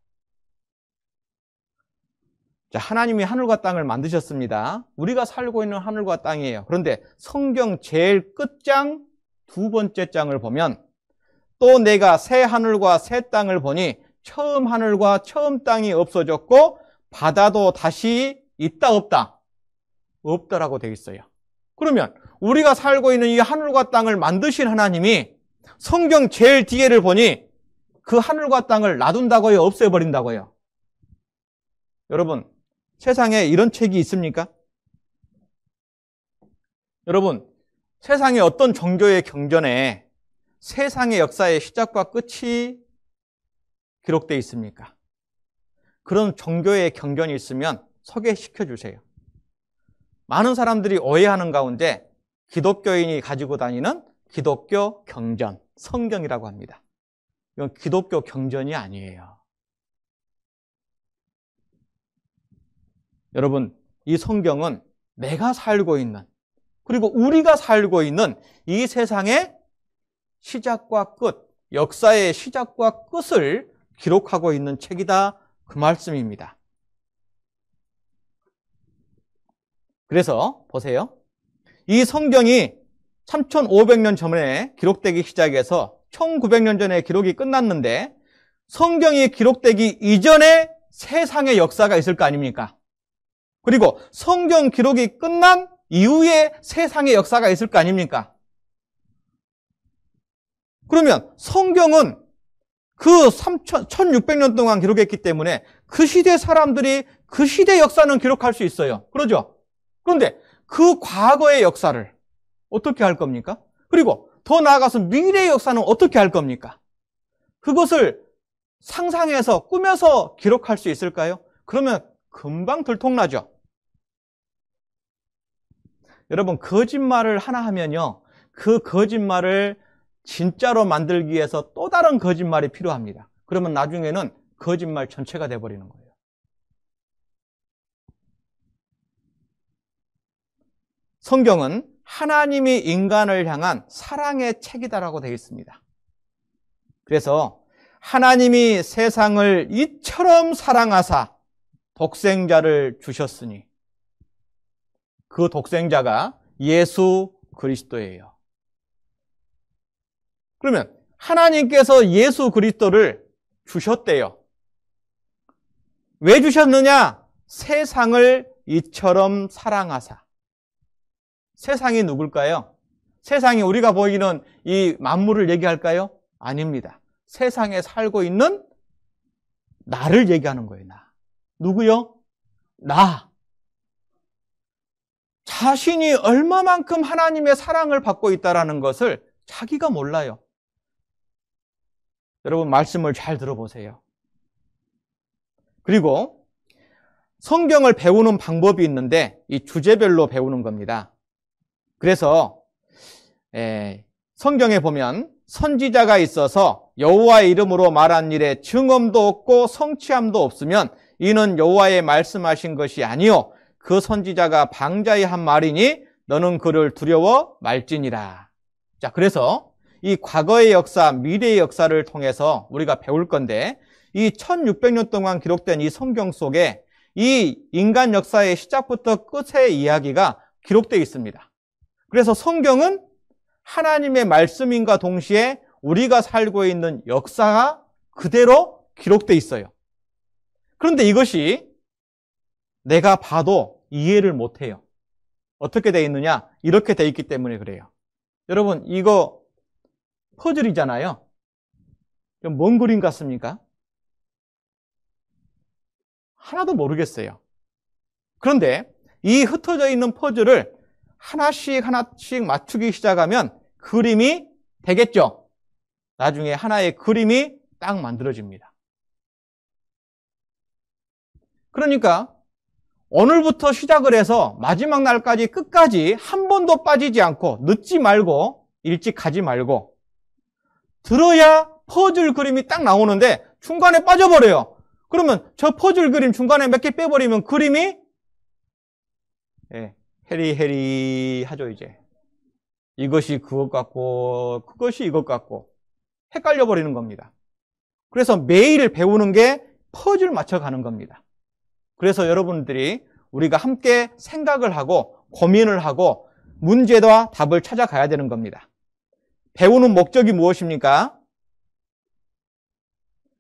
자, 하나님이 하늘과 땅을 만드셨습니다. 우리가 살고 있는 하늘과 땅이에요. 그런데 성경 제일 끝장 두 번째 장을 보면, 또 내가 새 하늘과 새 땅을 보니 처음 하늘과 처음 땅이 없어졌고 바다도 다시 있다 없다? 없다라고 되어 있어요. 그러면 우리가 살고 있는 이 하늘과 땅을 만드신 하나님이 성경 제일 뒤에를 보니 그 하늘과 땅을 놔둔다고요? 없애버린다고요? 여러분, 세상에 이런 책이 있습니까? 여러분, 세상에 어떤 종교의 경전에 세상의 역사의 시작과 끝이 기록되어 있습니까? 그런 종교의 경전이 있으면 소개시켜 주세요. 많은 사람들이 오해하는 가운데 기독교인이 가지고 다니는 기독교 경전, 성경이라고 합니다. 이건 기독교 경전이 아니에요. 여러분, 이 성경은 내가 살고 있는, 그리고 우리가 살고 있는 이 세상의 시작과 끝, 역사의 시작과 끝을 기록하고 있는 책이다, 그 말씀입니다. 그래서 보세요. 이 성경이 3500년 전에 기록되기 시작해서 1900년 전에 기록이 끝났는데, 성경이 기록되기 이전에 세상의 역사가 있을 거 아닙니까? 그리고 성경 기록이 끝난 이후에 세상의 역사가 있을 거 아닙니까? 그러면 성경은 그 1600년 동안 기록했기 때문에 그 시대 사람들이 그 시대 역사는 기록할 수 있어요. 그러죠? 그런데 그 과거의 역사를 어떻게 할 겁니까? 그리고 더 나아가서 미래의 역사는 어떻게 할 겁니까? 그것을 상상해서 꾸며서 기록할 수 있을까요? 그러면 금방 들통나죠. 여러분, 거짓말을 하나 하면요, 그 거짓말을 진짜로 만들기 위해서 또 다른 거짓말이 필요합니다. 그러면 나중에는 거짓말 전체가 돼버리는 거예요. 성경은 하나님이 인간을 향한 사랑의 책이다라고 되어 있습니다. 그래서 하나님이 세상을 이처럼 사랑하사 독생자를 주셨으니, 그 독생자가 예수 그리스도예요. 그러면 하나님께서 예수 그리스도를 주셨대요. 왜 주셨느냐? 세상을 이처럼 사랑하사. 세상이 누굴까요? 세상이 우리가 보이는 이 만물을 얘기할까요? 아닙니다. 세상에 살고 있는 나를 얘기하는 거예요. 나. 누구요? 나. 자신이 얼마만큼 하나님의 사랑을 받고 있다는 것을 자기가 몰라요. 여러분, 말씀을 잘 들어보세요. 그리고 성경을 배우는 방법이 있는데 이 주제별로 배우는 겁니다. 그래서 성경에 보면 선지자가 있어서 여호와의 이름으로 말한 일에 증언도 없고 성취함도 없으면 이는 여호와의 말씀하신 것이 아니요 그 선지자가 방자히 한 말이니 너는 그를 두려워 말지니라. 자, 그래서 이 과거의 역사, 미래의 역사를 통해서 우리가 배울 건데, 이 1600년 동안 기록된 이 성경 속에 이 인간 역사의 시작부터 끝의 이야기가 기록되어 있습니다. 그래서 성경은 하나님의 말씀인과 동시에 우리가 살고 있는 역사가 그대로 기록되어 있어요. 그런데 이것이 내가 봐도 이해를 못해요. 어떻게 돼 있느냐? 이렇게 돼 있기 때문에 그래요. 여러분, 이거 퍼즐이잖아요. 좀 뭔 그림 같습니까? 하나도 모르겠어요. 그런데 이 흩어져 있는 퍼즐을 하나씩 맞추기 시작하면 그림이 되겠죠. 나중에 하나의 그림이 딱 만들어집니다. 그러니까 오늘부터 시작을 해서 마지막 날까지 끝까지 한 번도 빠지지 않고 늦지 말고 일찍 가지 말고 들어야 퍼즐 그림이 딱 나오는데 중간에 빠져버려요. 그러면 저 퍼즐 그림 중간에 몇 개 빼버리면 그림이 헤리헤리하죠. 이제 이것이 그것 같고 그것이 이것 같고 헷갈려 버리는 겁니다. 그래서 매일 배우는 게 퍼즐 맞춰가는 겁니다. 그래서 여러분들이 우리가 함께 생각을 하고 고민을 하고 문제와 답을 찾아가야 되는 겁니다. 배우는 목적이 무엇입니까?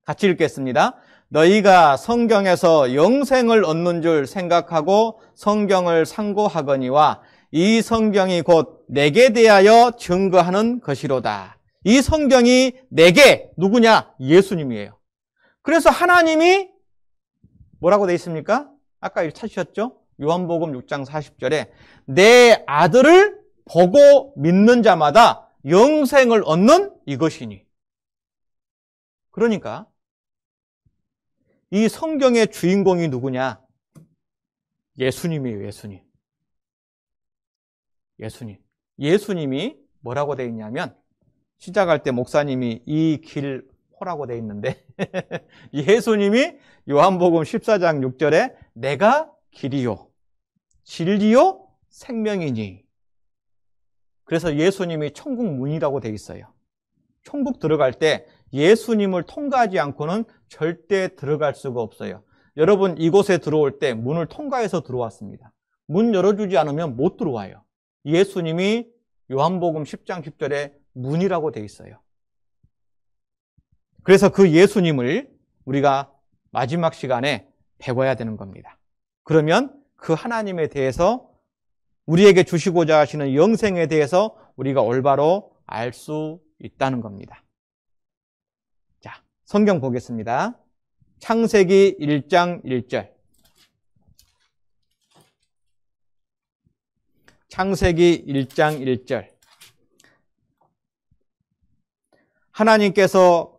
같이 읽겠습니다. 너희가 성경에서 영생을 얻는 줄 생각하고 성경을 상고하거니와 이 성경이 곧 내게 대하여 증거하는 것이로다. 이 성경이 내게 누구냐? 예수님이에요. 그래서 하나님이 뭐라고 되어 있습니까? 아까 찾으셨죠? 요한복음 6장 40절에 내 아들을 보고 믿는 자마다 영생을 얻는 이것이니. 그러니까 이 성경의 주인공이 누구냐? 예수님이에요. 예수님. 예수님이 뭐라고 되어 있냐면 시작할 때 목사님이 이 길 호라고 되어 있는데 예수님이 요한복음 14장 6절에 내가 길이요 진리요 생명이니. 그래서 예수님이 천국 문이라고 되어 있어요. 천국 들어갈 때 예수님을 통과하지 않고는 절대 들어갈 수가 없어요. 여러분 이곳에 들어올 때 문을 통과해서 들어왔습니다. 문 열어주지 않으면 못 들어와요. 예수님이 요한복음 10장 10절에 문이라고 되어 있어요. 그래서 그 예수님을 우리가 마지막 시간에 배워야 되는 겁니다. 그러면 그 하나님에 대해서 우리에게 주시고자 하시는 영생에 대해서 우리가 올바로 알 수 있다는 겁니다. 자, 성경 보겠습니다. 창세기 1장 1절. 창세기 1장 1절. 하나님께서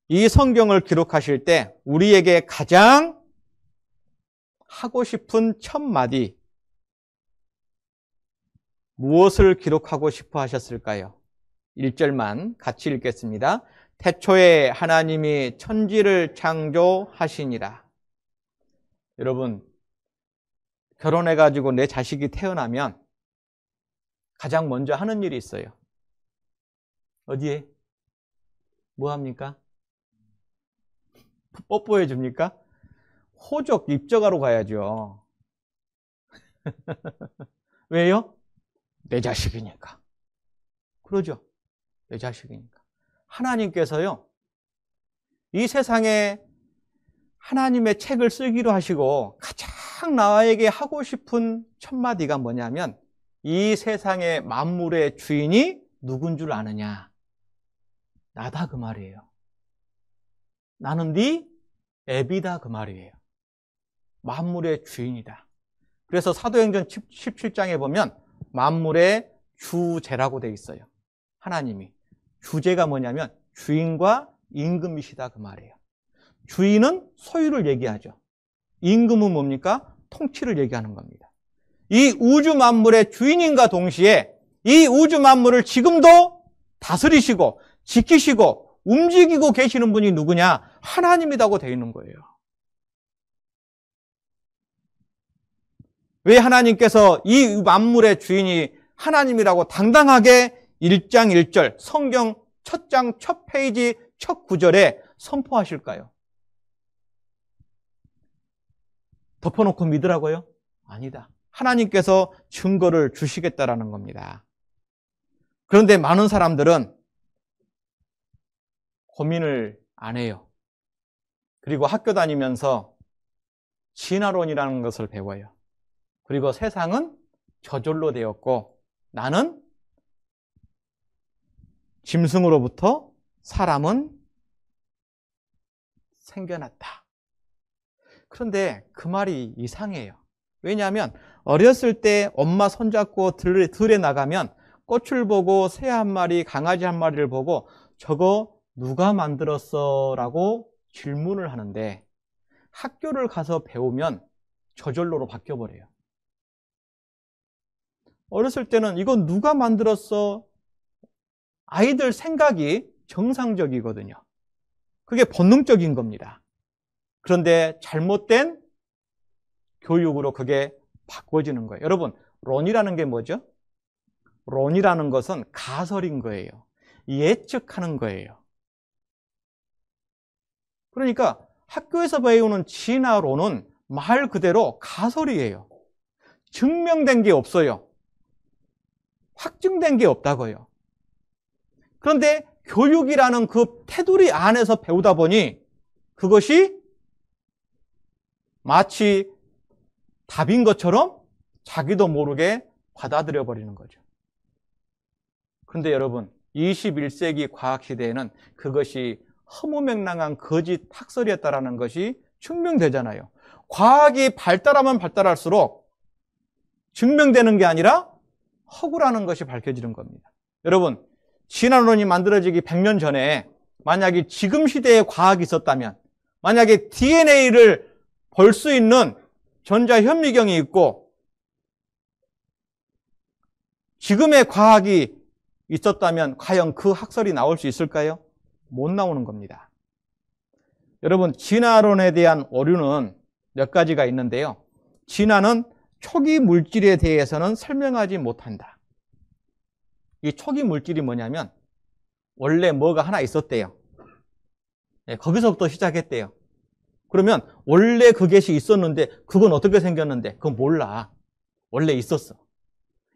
이 성경을 기록하실 때 우리에게 가장 하고 싶은 첫 마디 무엇을 기록하고 싶어 하셨을까요? 1절만 같이 읽겠습니다. 태초에 하나님이 천지를 창조하시니라. 여러분, 결혼해가지고 내 자식이 태어나면 가장 먼저 하는 일이 있어요. 어디에? 뭐 합니까? 뽀뽀해 줍니까? 호적 입적하러 가야죠. 왜요? 내 자식이니까. 그러죠. 내 자식이니까. 하나님께서요, 이 세상에 하나님의 책을 쓰기로 하시고 가장 나에게 하고 싶은 첫 마디가 뭐냐면 이 세상의 만물의 주인이 누군 줄 아느냐? 나다 그 말이에요. 나는 네 애비다 그 말이에요. 만물의 주인이다. 그래서 사도행전 17장에 보면 만물의 주제라고 되어 있어요. 하나님이. 주제가 뭐냐면 주인과 임금이시다 그 말이에요. 주인은 소유를 얘기하죠. 임금은 뭡니까? 통치를 얘기하는 겁니다. 이 우주 만물의 주인인과 동시에 이 우주 만물을 지금도 다스리시고 지키시고 움직이고 계시는 분이 누구냐? 하나님이라고 되어 있는 거예요. 왜 하나님께서 이 만물의 주인이 하나님이라고 당당하게 1장 1절 성경 첫 장 첫 페이지 첫 구절에 선포하실까요? 덮어놓고 믿으라고요? 아니다. 하나님께서 증거를 주시겠다라는 겁니다. 그런데 많은 사람들은 고민을 안 해요. 그리고 학교 다니면서 진화론이라는 것을 배워요. 그리고 세상은 저절로 되었고 나는 짐승으로부터 사람은 생겨났다. 그런데 그 말이 이상해요. 왜냐하면 어렸을 때 엄마 손잡고 들에 나가면 꽃을 보고 새 한 마리, 강아지 한 마리를 보고 저거 누가 만들었어? 라고 질문을 하는데 학교를 가서 배우면 저절로로 바뀌어버려요. 어렸을 때는 이건 누가 만들었어? 아이들 생각이 정상적이거든요. 그게 본능적인 겁니다. 그런데 잘못된 교육으로 그게 바꿔지는 거예요. 여러분, 론이라는 게 뭐죠? 론이라는 것은 가설인 거예요. 예측하는 거예요. 그러니까 학교에서 배우는 진화론은 말 그대로 가설이에요. 증명된 게 없어요. 확증된 게 없다고요. 그런데 교육이라는 그 테두리 안에서 배우다 보니 그것이 마치 답인 것처럼 자기도 모르게 받아들여 버리는 거죠. 그런데 여러분, 21세기 과학시대에는 그것이 허무맹랑한 거짓 학설이었다는 것이 증명되잖아요. 과학이 발달하면 발달할수록 증명되는 게 아니라 허구라는 것이 밝혀지는 겁니다. 여러분, 진화론이 만들어지기 100년 전에 만약에 지금 시대에 과학이 있었다면, 만약에 DNA를 볼 수 있는 전자현미경이 있고 지금의 과학이 있었다면 과연 그 학설이 나올 수 있을까요? 못 나오는 겁니다. 여러분, 진화론에 대한 오류는 몇 가지가 있는데요. 진화는 초기 물질에 대해서는 설명하지 못한다. 이 초기 물질이 뭐냐면 원래 뭐가 하나 있었대요. 거기서부터 시작했대요. 그러면 원래 그것이 있었는데 그건 어떻게 생겼는데 그건 몰라. 원래 있었어.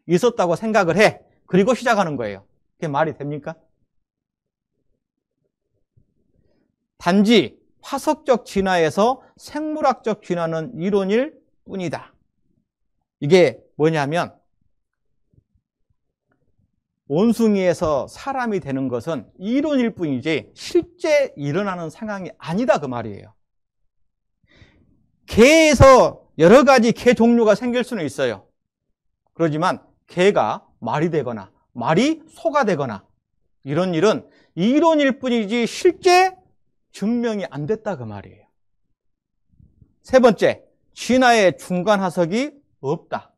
있었다고 생각을 해. 그리고 시작하는 거예요. 그게 말이 됩니까? 단지 화석적 진화에서 생물학적 진화는 이론일 뿐이다. 이게 뭐냐면 원숭이에서 사람이 되는 것은 이론일 뿐이지 실제 일어나는 상황이 아니다 그 말이에요. 개에서 여러 가지 개 종류가 생길 수는 있어요. 그렇지만 개가 말이 되거나 말이 소가 되거나 이런 일은 이론일 뿐이지 실제 증명이 안 됐다 그 말이에요. 세 번째, 진화의 중간 화석이 없다.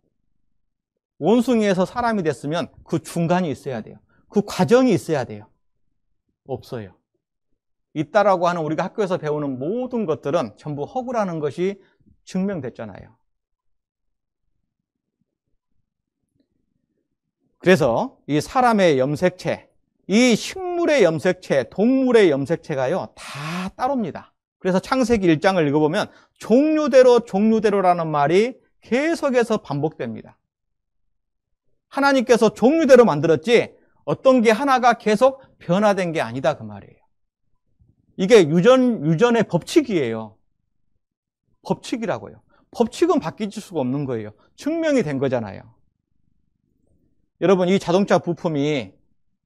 원숭이에서 사람이 됐으면 그 중간이 있어야 돼요. 그 과정이 있어야 돼요. 없어요. 있다라고 하는 우리가 학교에서 배우는 모든 것들은 전부 허구라는 것이 증명됐잖아요. 그래서 이 사람의 염색체, 이 식물의 염색체, 동물의 염색체가요 다 따로입니다. 그래서 창세기 1장을 읽어보면 종류대로라는 말이 계속해서 반복됩니다. 하나님께서 종류대로 만들었지 어떤 게 하나가 계속 변화된 게 아니다 그 말이에요. 이게 유전의 법칙이에요. 법칙이라고요. 법칙은 바뀔 수가 없는 거예요. 증명이 된 거잖아요. 여러분, 이 자동차 부품이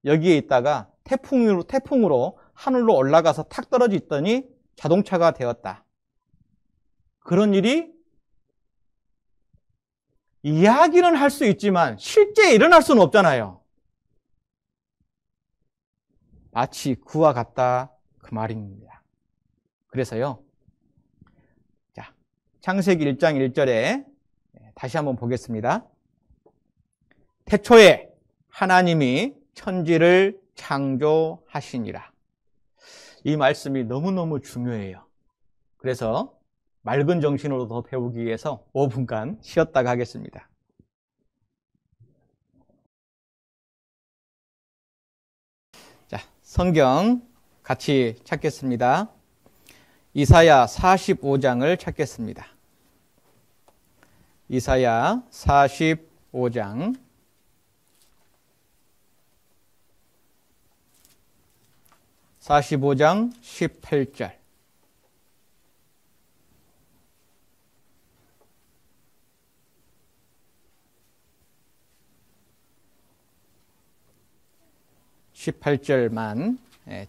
여기에 있다가 태풍으로 하늘로 올라가서 탁 떨어졌더니 자동차가 되었다. 그런 일이 이야기는 할 수 있지만 실제 일어날 수는 없잖아요. 마치 그와 같다 그 말입니다. 그래서요, 자, 창세기 1장 1절에 다시 한번 보겠습니다. 태초에 하나님이 천지를 창조하시니라. 이 말씀이 너무너무 중요해요. 그래서 맑은 정신으로 더 배우기 위해서 5분간 쉬었다가 하겠습니다. 자, 성경 같이 찾겠습니다. 이사야 45장을 찾겠습니다. 이사야 45장 18절. 18절만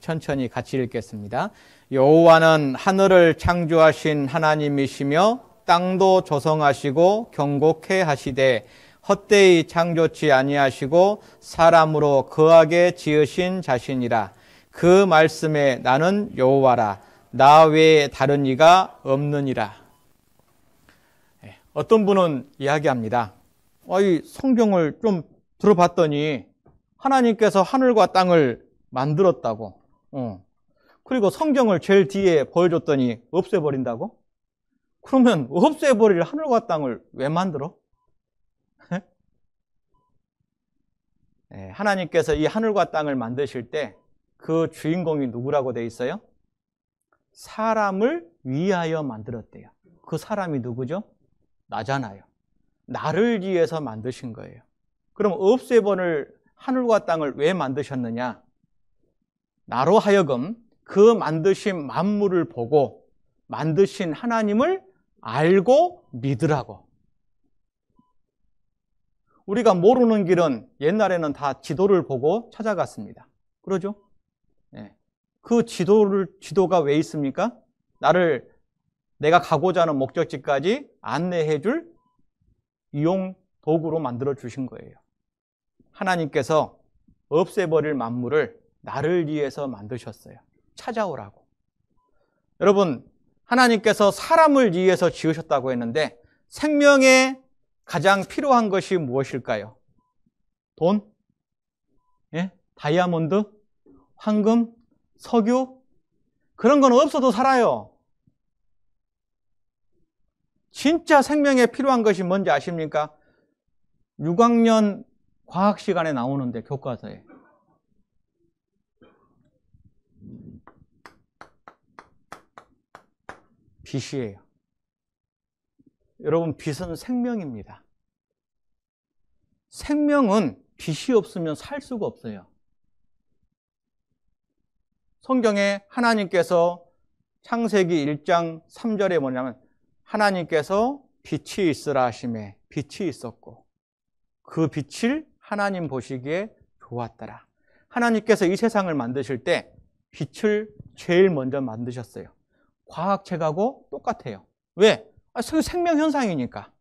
천천히 같이 읽겠습니다. 여호와는 하늘을 창조하신 하나님이시며 땅도 조성하시고 경곡해 하시되 헛되이 창조치 아니하시고 사람으로 거하게 지으신 자신이라. 그 말씀에 나는 여호와라. 나 외에 다른 이가 없느니라. 어떤 분은 이야기합니다. 이 성경을 좀 들어봤더니 하나님께서 하늘과 땅을 만들었다고. 그리고 성경을 제일 뒤에 보여줬더니 없애버린다고? 그러면 없애버릴 하늘과 땅을 왜 만들어? 하나님께서 이 하늘과 땅을 만드실 때 그 주인공이 누구라고 돼 있어요? 사람을 위하여 만들었대요. 그 사람이 누구죠? 나잖아요. 나를 위해서 만드신 거예요. 그럼 없애버릴 하늘과 땅을 왜 만드셨느냐? 나로 하여금 그 만드신 만물을 보고 만드신 하나님을 알고 믿으라고. 우리가 모르는 길은 옛날에는 다 지도를 보고 찾아갔습니다. 그러죠? 그 지도가 왜 있습니까? 내가 가고자 하는 목적지까지 안내해 줄 이용 도구로 만들어 주신 거예요. 하나님께서 없애버릴 만물을 나를 위해서 만드셨어요. 찾아오라고. 여러분, 하나님께서 사람을 위해서 지으셨다고 했는데 생명에 가장 필요한 것이 무엇일까요? 돈? 다이아몬드? 황금? 석유? 그런 건 없어도 살아요. 진짜 생명에 필요한 것이 뭔지 아십니까? 6학년 과학 시간에 나오는데, 교과서에. 빛이에요. 여러분, 빛은 생명입니다. 생명은 빛이 없으면 살 수가 없어요. 성경에 하나님께서 창세기 1장 3절에 뭐냐면 하나님께서 빛이 있으라 하시매 빛이 있었고 그 빛을 하나님 보시기에 좋았더라. 하나님께서 이 세상을 만드실 때 빛을 제일 먼저 만드셨어요. 과학책하고 똑같아요. 왜? 생명 현상이니까.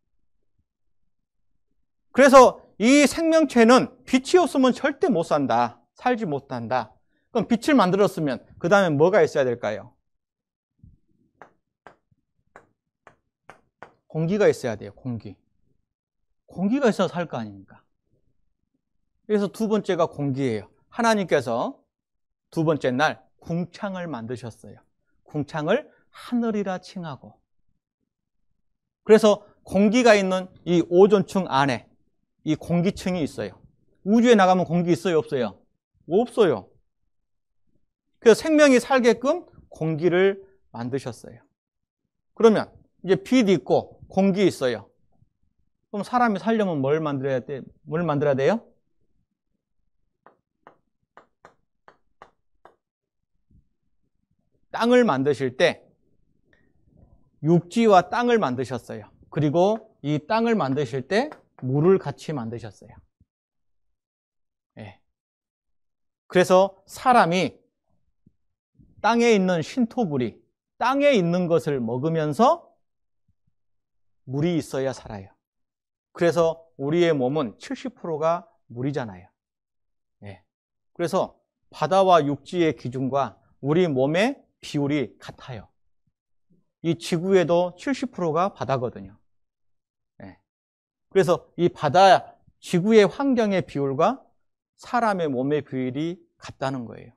그래서 이 생명체는 빛이 없으면 절대 못 산다. 살지 못한다. 그럼 빛을 만들었으면 그 다음에 뭐가 있어야 될까요? 공기가 있어야 돼요. 공기가 있어야 살 거 아닙니까? 그래서 두 번째가 공기예요. 하나님께서 두 번째 날 궁창을 만드셨어요. 궁창을 하늘이라 칭하고. 그래서 공기가 있는 이 오존층 안에 이 공기층이 있어요. 우주에 나가면 공기 있어요? 없어요? 없어요. 그래서 생명이 살게끔 공기를 만드셨어요. 그러면 이제 빛 있고 공기 있어요. 그럼 사람이 살려면 뭘 만들어야 돼요? 땅을 만드실 때 육지와 땅을 만드셨어요. 그리고 이 땅을 만드실 때 물을 같이 만드셨어요. 그래서 사람이 땅에 있는 신토불이 땅에 있는 것을 먹으면서 물이 있어야 살아요. 그래서 우리의 몸은 70%가 물이잖아요. 그래서 바다와 육지의 기준과 우리 몸의 비율이 같아요. 이 지구에도 70%가 바다거든요. 그래서 이 바다, 지구의 환경의 비율과 사람의 몸의 비율이 같다는 거예요.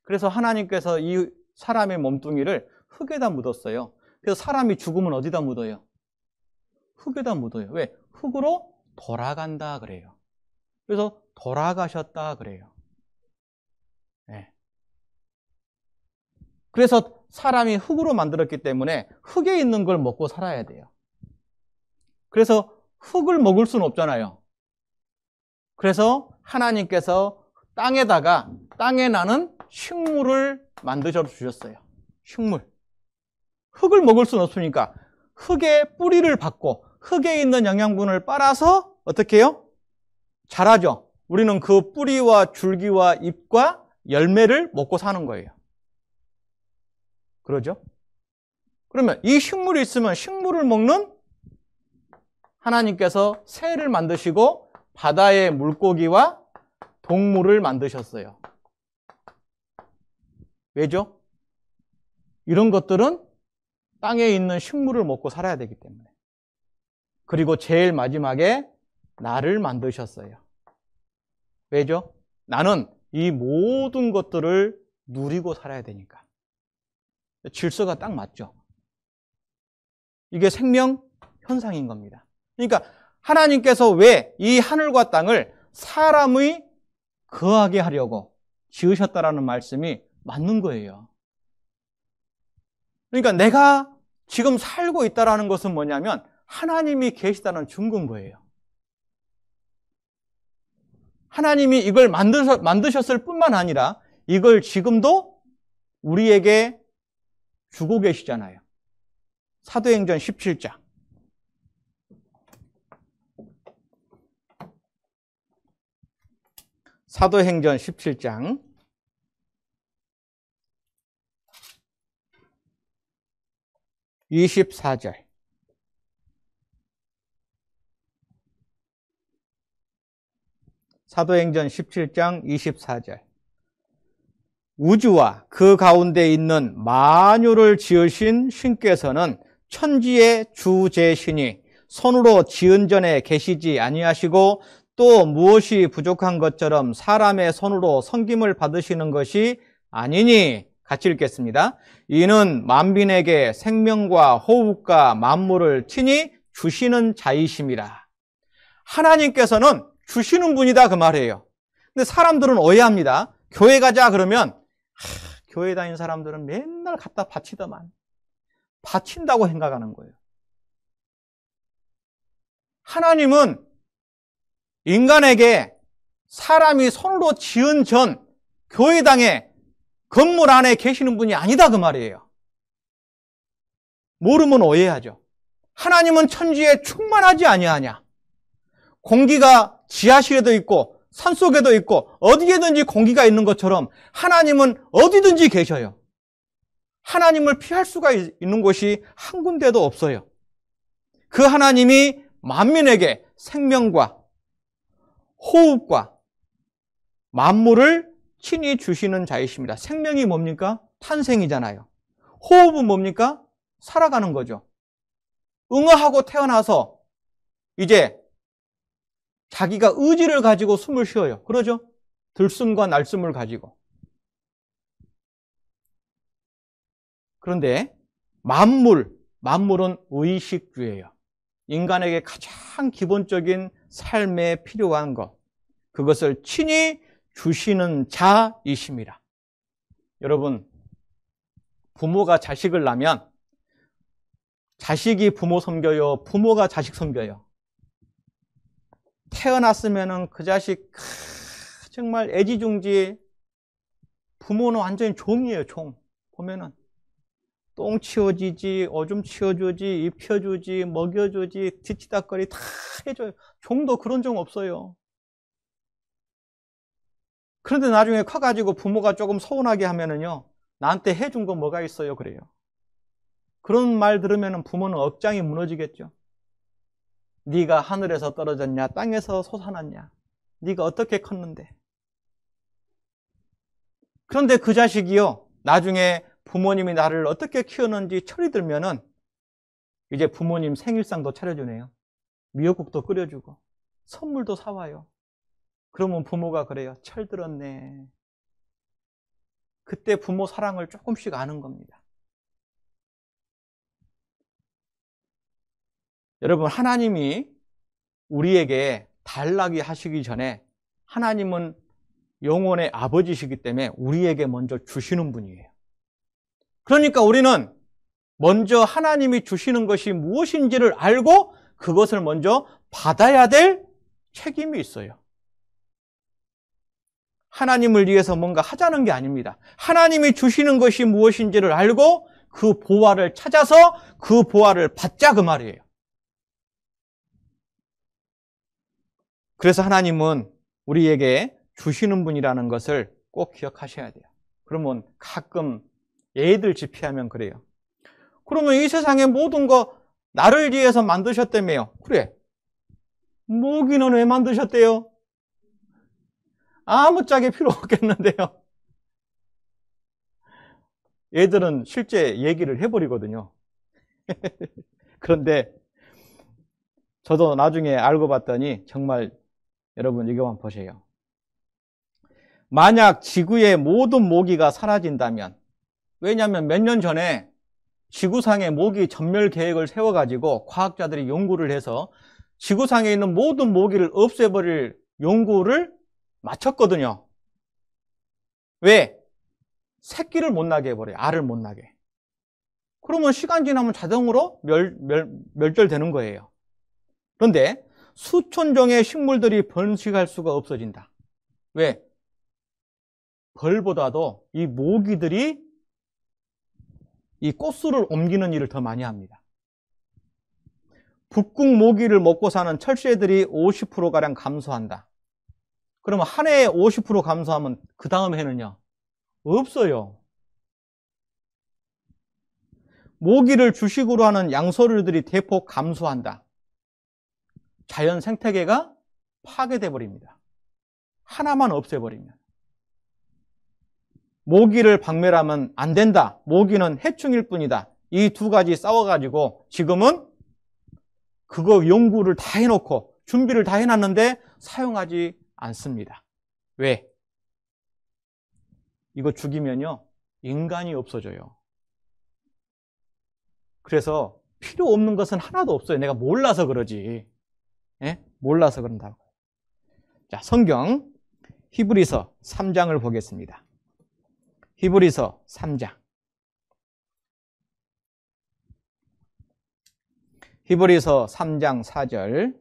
그래서 하나님께서 이 사람의 몸뚱이를 흙에다 묻었어요. 그래서 사람이 죽으면 어디다 묻어요? 흙에다 묻어요. 왜? 흙으로 돌아간다 그래요. 그래서 돌아가셨다 그래요. 그래서 사람이 흙으로 만들었기 때문에 흙에 있는 걸 먹고 살아야 돼요. 그래서 흙을 먹을 수는 없잖아요. 그래서 하나님께서 땅에 나는 식물을 만드셔 주셨어요. 식물. 흙을 먹을 수는 없으니까 흙의 뿌리를 받고 흙에 있는 영양분을 빨아서 어떻게 해요? 자라죠. 우리는 그 뿌리와 줄기와 잎과 열매를 먹고 사는 거예요. 그러죠? 그러면 이 식물이 있으면 식물을 먹는 하나님께서 새를 만드시고 바다의 물고기와 동물을 만드셨어요. 왜죠? 이런 것들은 땅에 있는 식물을 먹고 살아야 되기 때문에. 그리고 제일 마지막에 나를 만드셨어요. 왜죠? 나는 이 모든 것들을 누리고 살아야 되니까. 질서가 딱 맞죠? 이게 생명 현상인 겁니다. 그러니까 하나님께서 왜 이 하늘과 땅을 사람의 거하게 하려고 지으셨다라는 말씀이 맞는 거예요. 그러니까 내가 지금 살고 있다는 것은 뭐냐면 하나님이 계시다는 증거인 거예요. 하나님이 이걸 만드셨을 뿐만 아니라 이걸 지금도 우리에게 주고 계시잖아요. 사도행전 17장. 사도행전 17장. 24절. 사도행전 17장 24절. 우주와 그 가운데 있는 만유를 지으신 신께서는 천지의 주제시니 손으로 지은 전에 계시지 아니하시고 또 무엇이 부족한 것처럼 사람의 손으로 섬김을 받으시는 것이 아니니. 같이 읽겠습니다. 이는 만민에게 생명과 호흡과 만물을 친히 주시는 자이심이라. 하나님께서는 주시는 분이다 그 말이에요. 근데 사람들은 오해합니다. 교회 가자 그러면 교회 다니는 사람들은 맨날 갖다 바치더만. 바친다고 생각하는 거예요. 하나님은 인간에게 사람이 손으로 지은 전 교회당에 건물 안에 계시는 분이 아니다 그 말이에요. 모르면 오해하죠. 하나님은 천지에 충만하지 아니하냐. 공기가 지하실에도 있고 산속에도 있고 어디에든지 공기가 있는 것처럼 하나님은 어디든지 계셔요. 하나님을 피할 수가 있는 곳이 한 군데도 없어요. 그 하나님이 만민에게 생명과 호흡과 만물을 친히 주시는 자이십니다. 생명이 뭡니까? 탄생이잖아요. 호흡은 뭡니까? 살아가는 거죠. 응어하고 태어나서 이제 자기가 의지를 가지고 숨을 쉬어요. 그러죠? 들숨과 날숨을 가지고. 그런데 만물은 의식주예요. 인간에게 가장 기본적인 삶에 필요한 것, 그것을 친히 주시는 자이십니다. 여러분, 부모가 자식을 낳으면 자식이 부모 섬겨요? 부모가 자식 섬겨요? 태어났으면 그 자식 정말 애지중지. 부모는 완전히 종이에요, 종. 보면은 똥 치워지지, 오줌 치워주지, 입혀주지, 먹여주지, 뒤치다거리 다 해줘요. 종도 그런 종 없어요. 그런데 나중에 커가지고 부모가 조금 서운하게 하면은요, 나한테 해준 거 뭐가 있어요? 그래요. 그런 말 들으면 부모는 억장이 무너지겠죠. 네가 하늘에서 떨어졌냐, 땅에서 솟아났냐, 네가 어떻게 컸는데. 그런데 그 자식이요, 나중에 부모님이 나를 어떻게 키웠는지 철이 들면은 이제 부모님 생일상도 차려주네요. 미역국도 끓여주고 선물도 사와요. 그러면 부모가 그래요. 철들었네. 그때 부모 사랑을 조금씩 아는 겁니다. 여러분, 하나님이 우리에게 달라기 하시기 전에 하나님은 영원의 아버지시기 때문에 우리에게 먼저 주시는 분이에요. 그러니까 우리는 먼저 하나님이 주시는 것이 무엇인지를 알고 그것을 먼저 받아야 될 책임이 있어요. 하나님을 위해서 뭔가 하자는 게 아닙니다. 하나님이 주시는 것이 무엇인지를 알고 그 보화를 찾아서 그 보화를 받자 그 말이에요. 그래서 하나님은 우리에게 주시는 분이라는 것을 꼭 기억하셔야 돼요. 그러면 가끔 예의들 집회하면 그래요. 그러면 이 세상의 모든 거 나를 위해서 만드셨다며요. 그래. 모기는 왜 만드셨대요? 아무짝에 필요 없겠는데요. 얘들은 실제 얘기를 해버리거든요. 그런데 저도 나중에 알고 봤더니 정말 여러분 이거만 보세요. 만약 지구의 모든 모기가 사라진다면, 왜냐하면 몇 년 전에 지구상의 모기 전멸 계획을 세워가지고 과학자들이 연구를 해서 지구상에 있는 모든 모기를 없애버릴 연구를 마쳤거든요. 왜? 새끼를 못 나게 해버려요. 알을 못 나게. 그러면 시간 지나면 자동으로 멸절되는 거예요. 그런데 수천 종의 식물들이 번식할 수가 없어진다. 왜? 벌보다도 이 모기들이 이 꽃술을 옮기는 일을 더 많이 합니다. 북극 모기를 먹고 사는 철새들이 50%가량 감소한다. 그러면 한 해에 50% 감소하면 그 다음 해는요? 없어요. 모기를 주식으로 하는 양서류들이 대폭 감소한다. 자연 생태계가 파괴돼 버립니다. 하나만 없애버리면. 모기를 박멸하면 안 된다. 모기는 해충일 뿐이다. 이 두 가지 싸워가지고 지금은 그거 연구를 다 해놓고 준비를 다 해놨는데 사용하지 않습니다. 왜? 이거 죽이면요 인간이 없어져요. 그래서 필요 없는 것은 하나도 없어요. 내가 몰라서 그러지. 예? 몰라서 그런다고. 자, 성경 히브리서 3장을 보겠습니다. 히브리서 3장. 히브리서 3장 4절.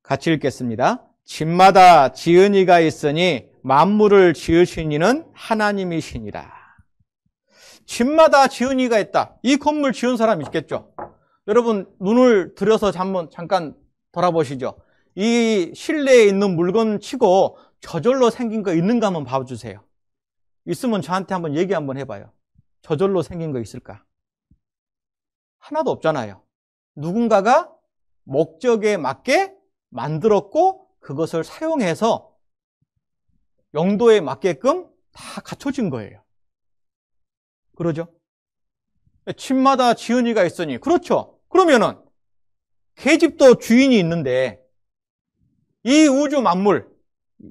같이 읽겠습니다. 집마다 지은 이가 있으니 만물을 지으신 이는 하나님이시니라. 집마다 지은 이가 있다. 이 건물 지은 사람 있겠죠? 여러분 눈을 들여서 잠깐 돌아보시죠. 이 실내에 있는 물건 치고 저절로 생긴 거 있는가 한번 봐주세요. 있으면 저한테 한번 얘기 한번 해봐요. 저절로 생긴 거 있을까? 하나도 없잖아요. 누군가가 목적에 맞게 만들었고 그것을 사용해서 용도에 맞게끔 다 갖춰진 거예요. 그러죠? 집마다 지은이가 있으니 그렇죠. 그러면은 계집도 주인이 있는데 이 우주 만물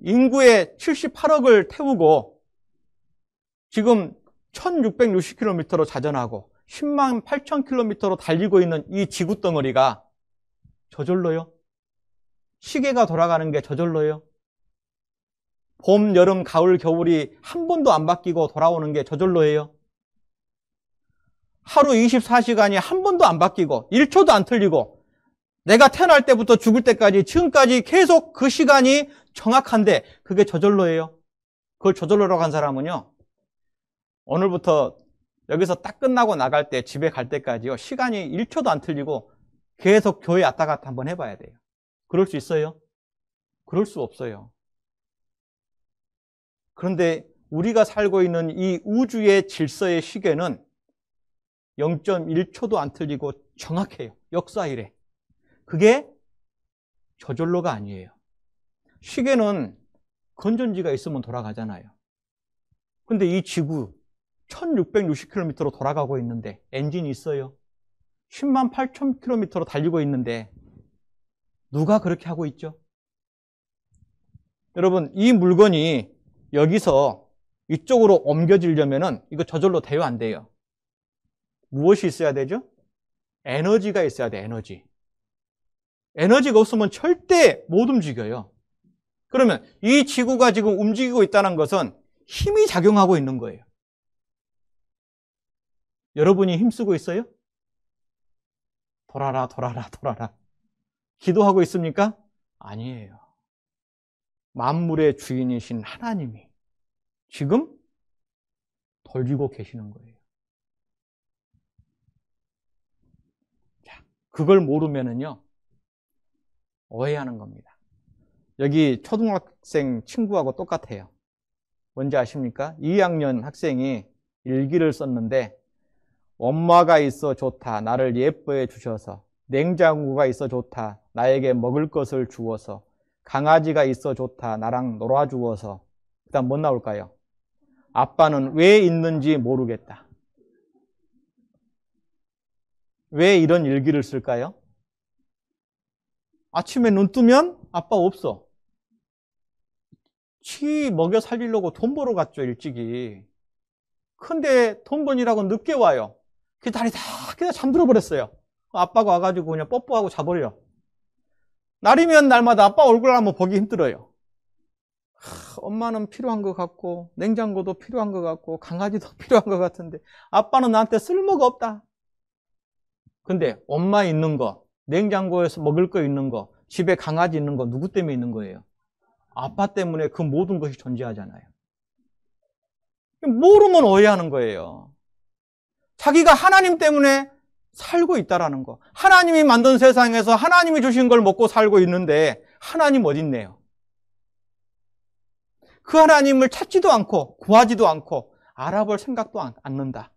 인구의 78억을 태우고 지금 1660km로 자전하고 10만 8,000km로 달리고 있는 이 지구 덩어리가 저절로요? 시계가 돌아가는 게 저절로요? 봄, 여름, 가을, 겨울이 한 번도 안 바뀌고 돌아오는 게 저절로예요? 하루 24시간이 한 번도 안 바뀌고 1초도 안 틀리고 내가 태어날 때부터 죽을 때까지 지금까지 계속 그 시간이 정확한데 그게 저절로예요? 그걸 저절로라고 한 사람은요 오늘부터 여기서 딱 끝나고 나갈 때 집에 갈 때까지요 시간이 1초도 안 틀리고 계속 교회 왔다 갔다 한번 해봐야 돼요. 그럴 수 있어요? 그럴 수 없어요. 그런데 우리가 살고 있는 이 우주의 질서의 시계는 0.1초도 안 틀리고 정확해요. 역사이래. 그게 저절로가 아니에요. 시계는 건전지가 있으면 돌아가잖아요. 근데 이 지구 1660km로 돌아가고 있는데 엔진이 있어요. 10만 8,000km로 달리고 있는데 누가 그렇게 하고 있죠? 여러분 이 물건이 여기서 이쪽으로 옮겨지려면은 이거 저절로 돼요? 안 돼요? 무엇이 있어야 되죠? 에너지가 있어야 돼. 에너지가 없으면 절대 못 움직여요. 그러면 이 지구가 지금 움직이고 있다는 것은 힘이 작용하고 있는 거예요. 여러분이 힘쓰고 있어요? 돌아라 돌아라 돌아라 기도하고 있습니까? 아니에요. 만물의 주인이신 하나님이 지금 돌리고 계시는 거예요. 그걸 모르면은요, 오해하는 겁니다. 여기 초등학생 친구하고 똑같아요. 뭔지 아십니까? 2학년 학생이 일기를 썼는데, 엄마가 있어 좋다, 나를 예뻐해 주셔서, 냉장고가 있어 좋다, 나에게 먹을 것을 주어서, 강아지가 있어 좋다, 나랑 놀아주어서. 그 다음 뭐 나올까요? 아빠는 왜 있는지 모르겠다. 왜 이런 일기를 쓸까요? 아침에 눈 뜨면 아빠 없어. 치 먹여 살리려고 돈 벌어 갔죠, 일찍이. 근데 돈 버니라고 늦게 와요. 그 다리 다 그냥 잠들어 버렸어요. 아빠가 와가지고 그냥 뽀뽀하고 자버려. 날이면 날마다 아빠 얼굴 한번 보기 힘들어요. 엄마는 필요한 것 같고, 냉장고도 필요한 것 같고, 강아지도 필요한 것 같은데, 아빠는 나한테 쓸모가 없다. 근데 엄마 있는 거, 냉장고에서 먹을 거 있는 거, 집에 강아지 있는 거 누구 때문에 있는 거예요? 아빠 때문에 그 모든 것이 존재하잖아요. 모르면 오해하는 거예요. 자기가 하나님 때문에 살고 있다라는 거. 하나님이 만든 세상에서 하나님이 주신 걸 먹고 살고 있는데 하나님 어딨네요? 그 하나님을 찾지도 않고 구하지도 않고 알아볼 생각도 않는다.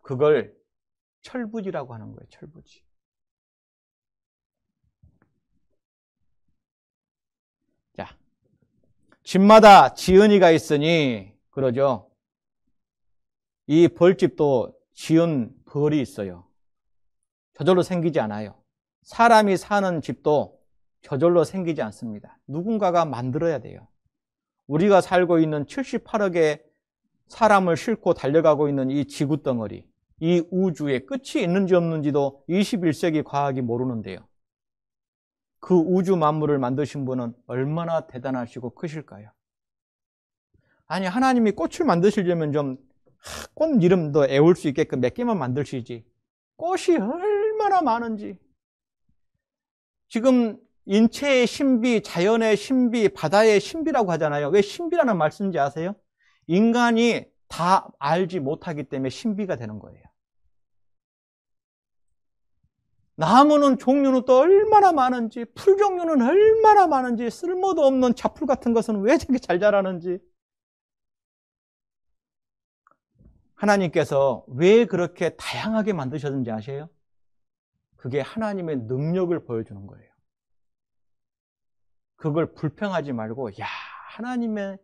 그걸 철부지라고 하는 거예요. 철부지. 자, 집마다 지은이가 있으니 그러죠. 이 벌집도 지은 벌이 있어요. 저절로 생기지 않아요. 사람이 사는 집도 저절로 생기지 않습니다. 누군가가 만들어야 돼요. 우리가 살고 있는 78억의 사람을 싣고 달려가고 있는 이 지구덩어리, 이 우주에 끝이 있는지 없는지도 21세기 과학이 모르는데요. 그 우주 만물을 만드신 분은 얼마나 대단하시고 크실까요? 아니, 하나님이 꽃을 만드시려면 좀 꽃 이름도 애울 수 있게끔 몇 개만 만드시지. 꽃이 얼마나 많은지. 지금 인체의 신비, 자연의 신비, 바다의 신비라고 하잖아요. 왜 신비라는 말 쓰는지 아세요? 인간이 다 알지 못하기 때문에 신비가 되는 거예요. 나무는 종류는 또 얼마나 많은지, 풀 종류는 얼마나 많은지, 쓸모도 없는 잡풀 같은 것은 왜 저렇게 잘 자라는지. 하나님께서 왜 그렇게 다양하게 만드셨는지 아세요? 그게 하나님의 능력을 보여주는 거예요. 그걸 불평하지 말고, 야, 하나님의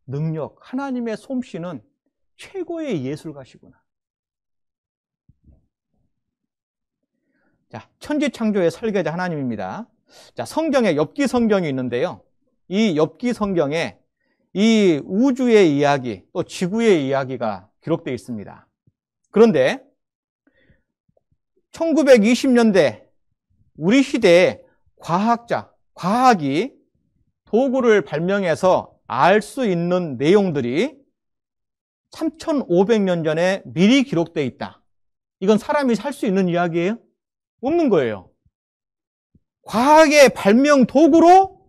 능력, 하나님의 솜씨는 최고의 예술가시구나. 자, 천지창조의 설계자 하나님입니다. 자, 성경에 욥기 성경이 있는데요. 이 욥기 성경에 이 우주의 이야기, 또 지구의 이야기가 기록되어 있습니다. 그런데 1920년대 우리 시대에 과학이 도구를 발명해서 알 수 있는 내용들이 3,500년 전에 미리 기록되어 있다. 이건 사람이 할 수 있는 이야기예요? 없는 거예요. 과학의 발명 도구로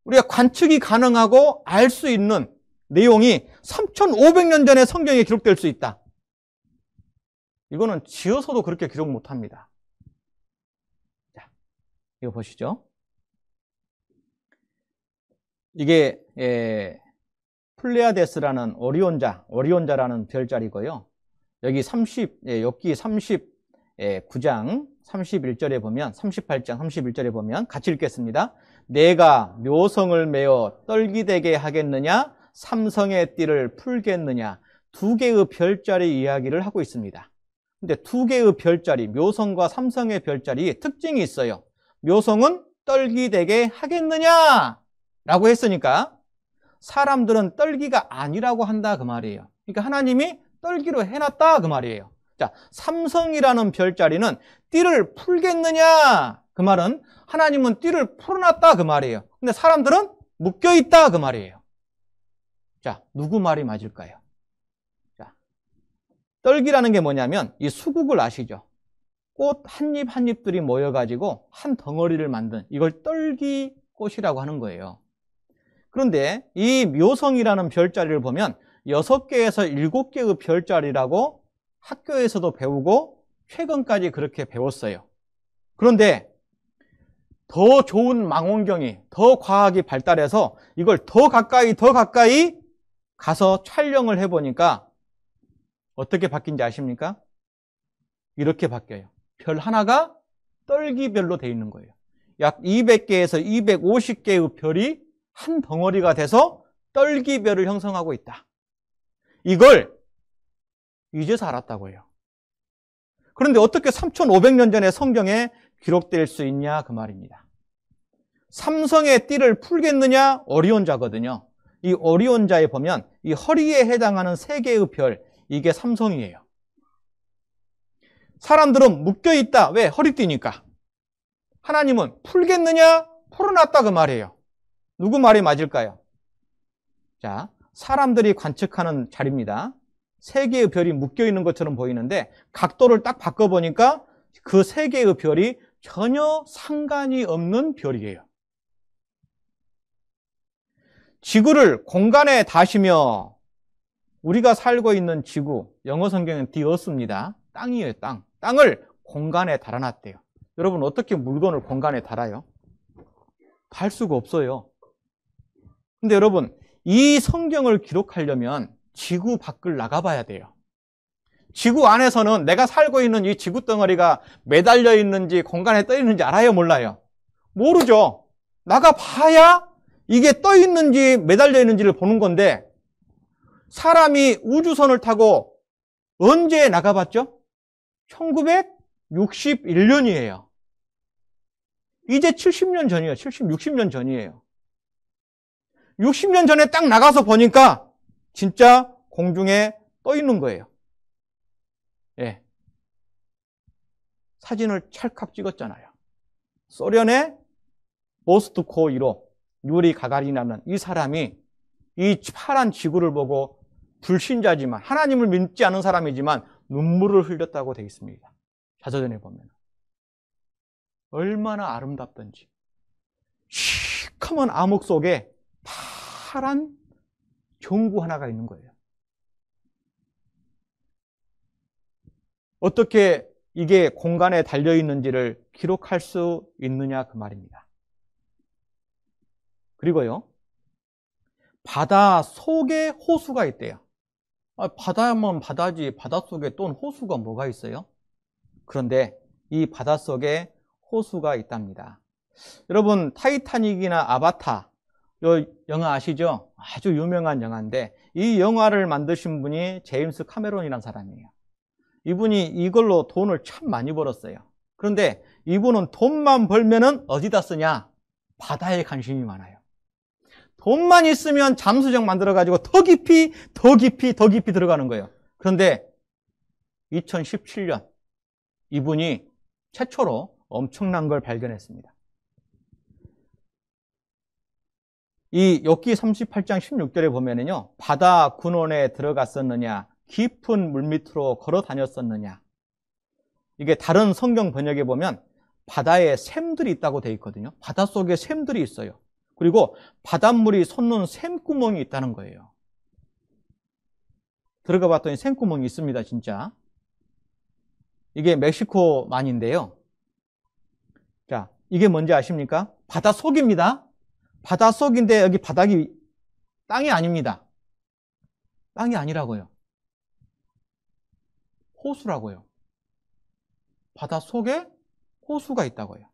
우리가 관측이 가능하고 알 수 있는 내용이 3,500년 전에 성경에 기록될 수 있다. 이거는 지어서도 그렇게 기록 못합니다. 자, 이거 보시죠. 이게 플레아데스라는 오리온자라는 별자리고요. 여기 욥기 39장 31절에 보면 38장 31절에 보면 같이 읽겠습니다. 내가 묘성을 메어 떨기되게 하겠느냐, 삼성의 띠를 풀겠느냐. 두 개의 별자리 이야기를 하고 있습니다. 근데 두 개의 별자리, 묘성과 삼성의 별자리 특징이 있어요. 묘성은 떨기되게 하겠느냐 라고 했으니까 사람들은 떨기가 아니라고 한다 그 말이에요. 그러니까 하나님이 떨기로 해놨다 그 말이에요. 자, 삼성이라는 별자리는 띠를 풀겠느냐 그 말은 하나님은 띠를 풀어놨다 그 말이에요. 근데 사람들은 묶여있다 그 말이에요. 자, 누구 말이 맞을까요? 자, 떨기라는 게 뭐냐면 이 수국을 아시죠? 꽃 한 잎 한 잎들이 모여가지고 한 덩어리를 만든 이걸 떨기꽃이라고 하는 거예요. 그런데 이 묘성이라는 별자리를 보면 6개에서 7개의 별자리라고 학교에서도 배우고 최근까지 그렇게 배웠어요. 그런데 더 좋은 망원경이, 더 과학이 발달해서 이걸 더 가까이 가서 촬영을 해보니까 어떻게 바뀐지 아십니까? 이렇게 바뀌어요. 별 하나가 떨기별로 되어 있는 거예요. 약 200개에서 250개의 별이 한 덩어리가 돼서 떨기별을 형성하고 있다. 이걸 이제서 알았다고 해요. 그런데 어떻게 3,500년 전에 성경에 기록될 수 있냐 그 말입니다. 삼성의 띠를 풀겠느냐? 오리온자거든요. 이 오리온자에 보면 이 허리에 해당하는 3개의 별, 이게 삼성이에요. 사람들은 묶여있다. 왜? 허리띠니까. 하나님은 풀겠느냐? 풀어놨다 그 말이에요. 누구 말이 맞을까요? 자, 사람들이 관측하는 자리입니다. 3개의 별이 묶여있는 것처럼 보이는데 각도를 딱 바꿔보니까 그 3개의 별이 전혀 상관이 없는 별이에요. 지구를 공간에 다시며 우리가 살고 있는 지구, 영어 성경은 the earth입니다. 땅이에요, 땅. 땅을 공간에 달아놨대요. 여러분 어떻게 물건을 공간에 달아요? 달 수가 없어요. 근데 여러분 이 성경을 기록하려면 지구 밖을 나가봐야 돼요. 지구 안에서는 내가 살고 있는 이 지구 덩어리가 매달려 있는지 공간에 떠 있는지 알아요, 몰라요? 모르죠. 나가봐야 이게 떠 있는지 매달려 있는지를 보는 건데 사람이 우주선을 타고 언제 나가봤죠? 1961년이에요. 이제 70년 전이에요. 60년 전이에요. 60년 전에 딱 나가서 보니까 진짜 공중에 떠 있는 거예요. 예. 사진을 찰칵 찍었잖아요. 소련의 보스트코 1호 유리 가가린이라는 이 사람이 이 파란 지구를 보고 불신자지만 하나님을 믿지 않은 사람이지만 눈물을 흘렸다고 되어 있습니다. 자서전에 보면 얼마나 아름답던지 시커먼 암흑 속에 파란 경구 하나가 있는 거예요. 어떻게 이게 공간에 달려있는지를 기록할 수 있느냐 그 말입니다. 그리고요, 바다 속에 호수가 있대요. 바다면 바다지 바닷속에 또 호수가 뭐가 있어요? 그런데 이 바닷속에 호수가 있답니다. 여러분 타이타닉이나 아바타 이 영화 아시죠? 아주 유명한 영화인데 이 영화를 만드신 분이 제임스 카메론이라는 사람이에요. 이분이 이걸로 돈을 참 많이 벌었어요. 그런데 이분은 돈만 벌면은 어디다 쓰냐? 바다에 관심이 많아요. 돈만 있으면 잠수정 만들어가지고 더 깊이 들어가는 거예요. 그런데 2017년 이분이 최초로 엄청난 걸 발견했습니다. 이 욥기 38장 16절에 보면은요, 바다 근원에 들어갔었느냐, 깊은 물밑으로 걸어 다녔었느냐. 이게 다른 성경 번역에 보면 바다에 샘들이 있다고 되어 있거든요. 바닷속에 샘들이 있어요. 그리고 바닷물이 솟는 샘구멍이 있다는 거예요. 들어가 봤더니 샘구멍이 있습니다, 진짜. 이게 멕시코만인데요. 자, 이게 뭔지 아십니까? 바닷속입니다. 바닷속인데 여기 바닥이 땅이 아닙니다. 땅이 아니라고요. 호수라고요. 바닷속에 호수가 있다고요.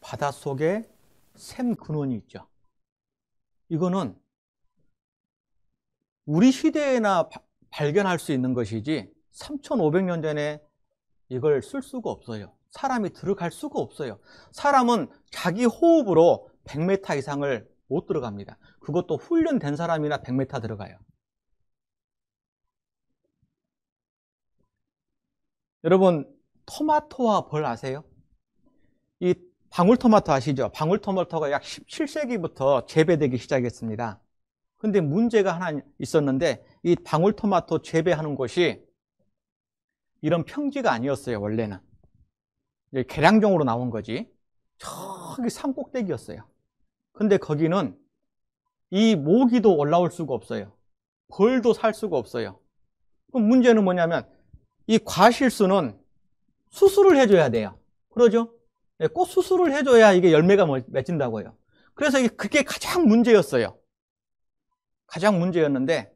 바닷속에 샘 근원이 있죠. 이거는 우리 시대에나 발견할 수 있는 것이지 3,500년 전에 이걸 쓸 수가 없어요. 사람이 들어갈 수가 없어요. 사람은 자기 호흡으로 100m 이상을 못 들어갑니다. 그것도 훈련된 사람이나 100m 들어가요. 여러분 토마토와 벌 아세요? 이 방울토마토 아시죠? 방울토마토가 약 17세기부터 재배되기 시작했습니다. 근데 문제가 하나 있었는데 이 방울토마토 재배하는 곳이 이런 평지가 아니었어요. 원래는 개량종으로 나온 거지. 저기 산 꼭대기였어요. 근데 거기는 이 모기도 올라올 수가 없어요. 벌도 살 수가 없어요. 그럼 문제는 뭐냐면 이 과실수는 수술을 해줘야 돼요. 그러죠? 네, 꽃 수술을 해줘야 이게 열매가 맺힌다고요. 그래서 그게 가장 문제였어요. 가장 문제였는데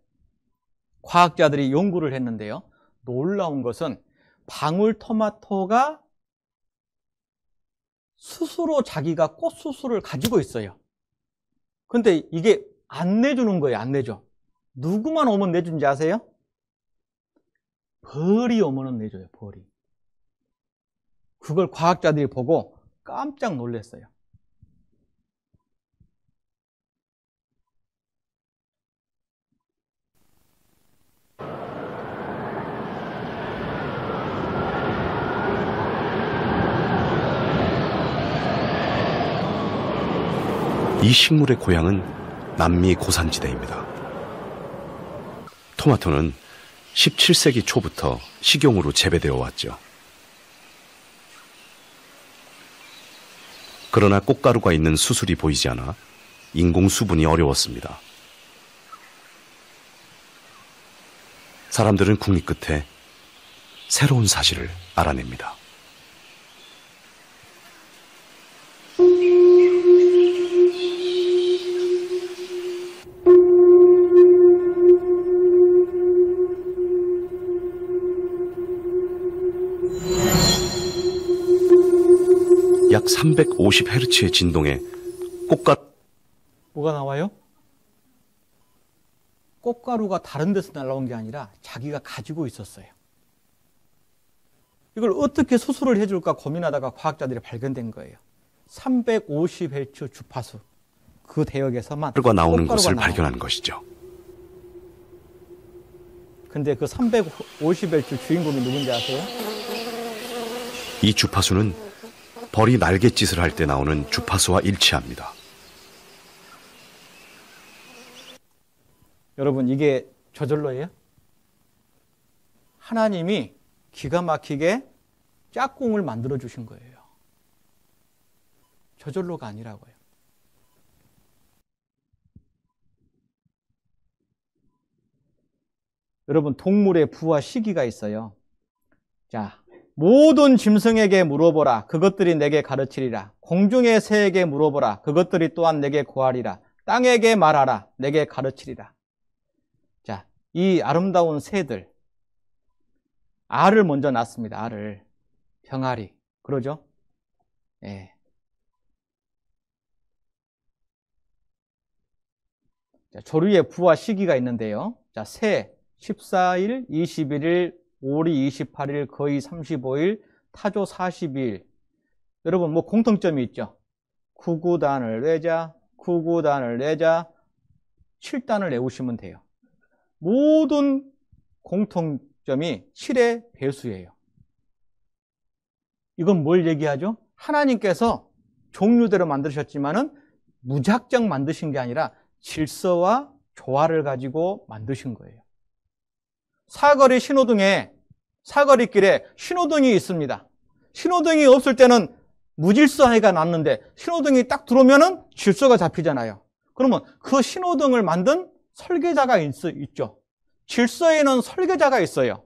과학자들이 연구를 했는데요. 놀라운 것은 방울토마토가 스스로 자기가 꽃 수술을 가지고 있어요. 근데 이게 안 내주는 거예요. 안 내줘. 누구만 오면 내준지 아세요? 벌이 오면은 내줘요. 벌이. 그걸 과학자들이 보고 깜짝 놀랐어요. 이 식물의 고향은 남미 고산지대입니다. 토마토는 17세기 초부터 식용으로 재배되어 왔죠. 그러나 꽃가루가 있는 수술이 보이지 않아 인공 수분이 어려웠습니다. 사람들은 궁리 끝에 새로운 사실을 알아냅니다. 약 350Hz의 진동에 뭐가 나와요? 꽃가루가 다른 데서 날라온 게 아니라 자기가 가지고 있었어요. 이걸 어떻게 수술을 해줄까 고민하다가 과학자들이 발견된 거예요. 350Hz 주파수 그 대역에서만 꽃가루가 나오는 꽃가루가 것을 나와요. 발견한 것이죠. 근데 그 350Hz 주인공이 누군지 아세요? 이 주파수는 벌이 날갯짓을 할 때 나오는 주파수와 일치합니다. 여러분, 이게 저절로예요? 하나님이 기가 막히게 짝꿍을 만들어 주신 거예요. 저절로가 아니라고요. 여러분, 동물의 부와 시기가 있어요. 자, 모든 짐승에게 물어보라. 그것들이 내게 가르치리라. 공중의 새에게 물어보라. 그것들이 또한 내게 고하리라. 땅에게 말하라. 내게 가르치리라. 자, 이 아름다운 새들, 알을 먼저 낳습니다. 알을. 병아리. 그러죠? 예. 자, 조류의 부와 시기가 있는데요. 자, 새 14일, 21일, 오리 28일, 거의 35일, 타조 42일. 여러분, 뭐 공통점이 있죠? 9구단을 내자, 9구단을 내자, 7단을 내우시면 돼요. 모든 공통점이 7의 배수예요. 이건 뭘 얘기하죠? 하나님께서 종류대로 만드셨지만은 무작정 만드신 게 아니라 질서와 조화를 가지고 만드신 거예요. 사거리 신호등에, 사거리길에 신호등이 있습니다. 신호등이 없을 때는 무질서하게 났는데 신호등이 딱 들어오면은 질서가 잡히잖아요. 그러면 그 신호등을 만든 설계자가 있죠. 질서에는 설계자가 있어요.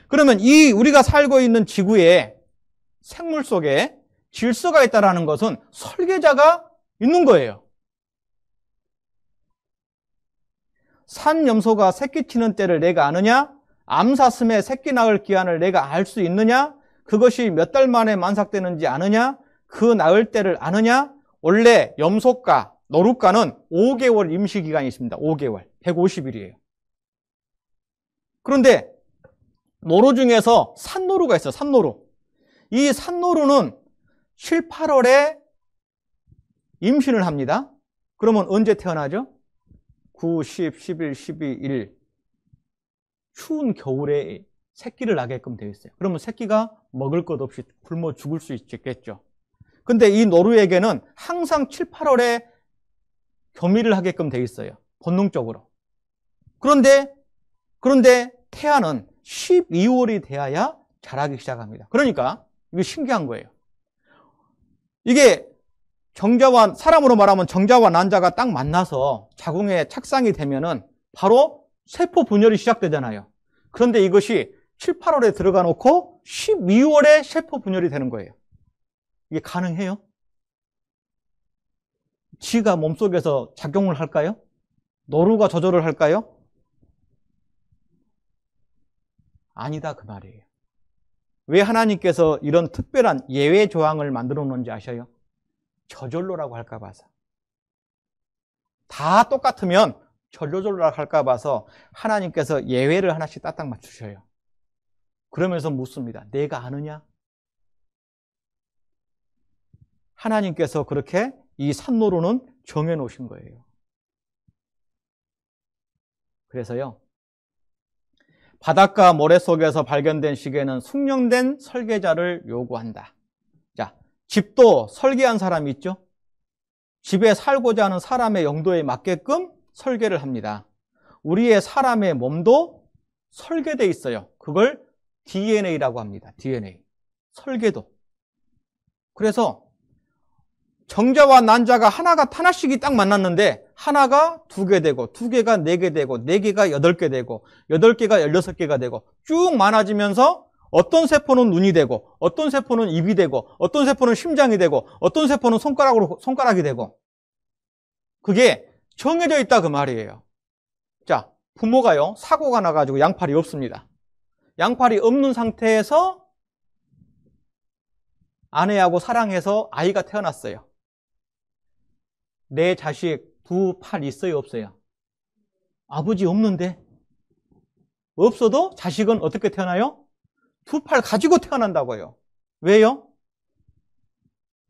그러면 이 우리가 살고 있는 지구에 생물 속에 질서가 있다는 것은 설계자가 있는 거예요. 산염소가 새끼 치는 때를 내가 아느냐? 암사슴의 새끼 낳을 기한을 내가 알 수 있느냐? 그것이 몇 달 만에 만삭되는지 아느냐? 그 낳을 때를 아느냐? 원래 염소가, 노루가는 5개월 임시기간이 있습니다. 5개월, 150일이에요. 그런데 노루 중에서 산노루가 있어요. 산노루. 이 산노루는 7, 8월에 임신을 합니다. 그러면 언제 태어나죠? 9, 10, 11, 12, 1 추운 겨울에 새끼를 낳게끔 되어 있어요. 그러면 새끼가 먹을 것 없이 굶어 죽을 수 있겠죠. 근데 이 노루에게는 항상 7, 8월에 교미를 하게끔 되어 있어요. 본능적으로. 그런데 태아는 12월이 돼야 자라기 시작합니다. 그러니까 이게 신기한 거예요. 이게 정자와, 사람으로 말하면 정자와 난자가 딱 만나서 자궁에 착상이 되면은 바로 세포 분열이 시작되잖아요. 그런데 이것이 7, 8월에 들어가 놓고 12월에 세포 분열이 되는 거예요. 이게 가능해요? 지가 몸속에서 작용을 할까요? 노루가 조절을 할까요? 아니다 그 말이에요. 왜 하나님께서 이런 특별한 예외 조항을 만들어 놓은지 아셔요? 저절로라고 할까 봐서. 다 똑같으면 저절로라고 할까 봐서 하나님께서 예외를 하나씩 딱딱 맞추셔요. 그러면서 묻습니다. 내가 아느냐? 하나님께서 그렇게 이 산노루는 정해 놓으신 거예요. 그래서요, 바닷가 모래 속에서 발견된 시계는 숙련된 설계자를 요구한다. 자, 집도 설계한 사람이 있죠? 집에 살고자 하는 사람의 용도에 맞게끔 설계를 합니다. 우리의 사람의 몸도 설계되어 있어요. 그걸 DNA라고 합니다. DNA. 설계도. 그래서 정자와 난자가 하나씩이 딱 만났는데 하나가 2개 되고 2개가 4개 되고 4개가 8개 되고 8개가 16개가 되고 쭉 많아지면서 어떤 세포는 눈이 되고 어떤 세포는 입이 되고 어떤 세포는 심장이 되고 어떤 세포는 손가락이 되고 그게 정해져 있다 그 말이에요. 자, 부모가요 사고가 나가지고 양팔이 없습니다. 양팔이 없는 상태에서 아내하고 사랑해서 아이가 태어났어요. 내 자식 2팔 있어요 없어요? 아버지 없는데 없어도 자식은 어떻게 태어나요? 2팔 가지고 태어난다고요. 왜요?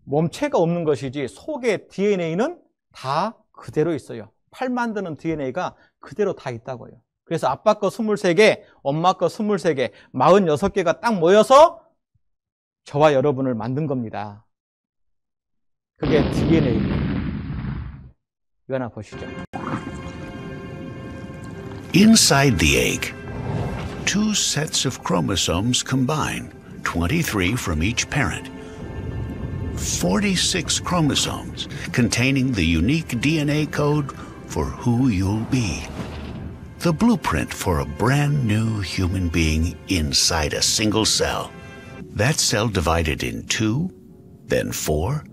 몸체가 없는 것이지 속에 DNA는 다 그대로 있어요. 팔 만드는 DNA가 그대로 다 있다고요. 그래서 아빠 거 23개, 엄마 거 23개, 46개가 딱 모여서 저와 여러분을 만든 겁니다. 그게 DNA예요. 이거 하나 보시죠. Inside the egg, 2 sets of chromosomes combine, 23 from each parent. 46 chromosomes containing the unique DNA code for who you'll be. The blueprint for a brand new human being inside a single cell. That cell divided in 2, then 4,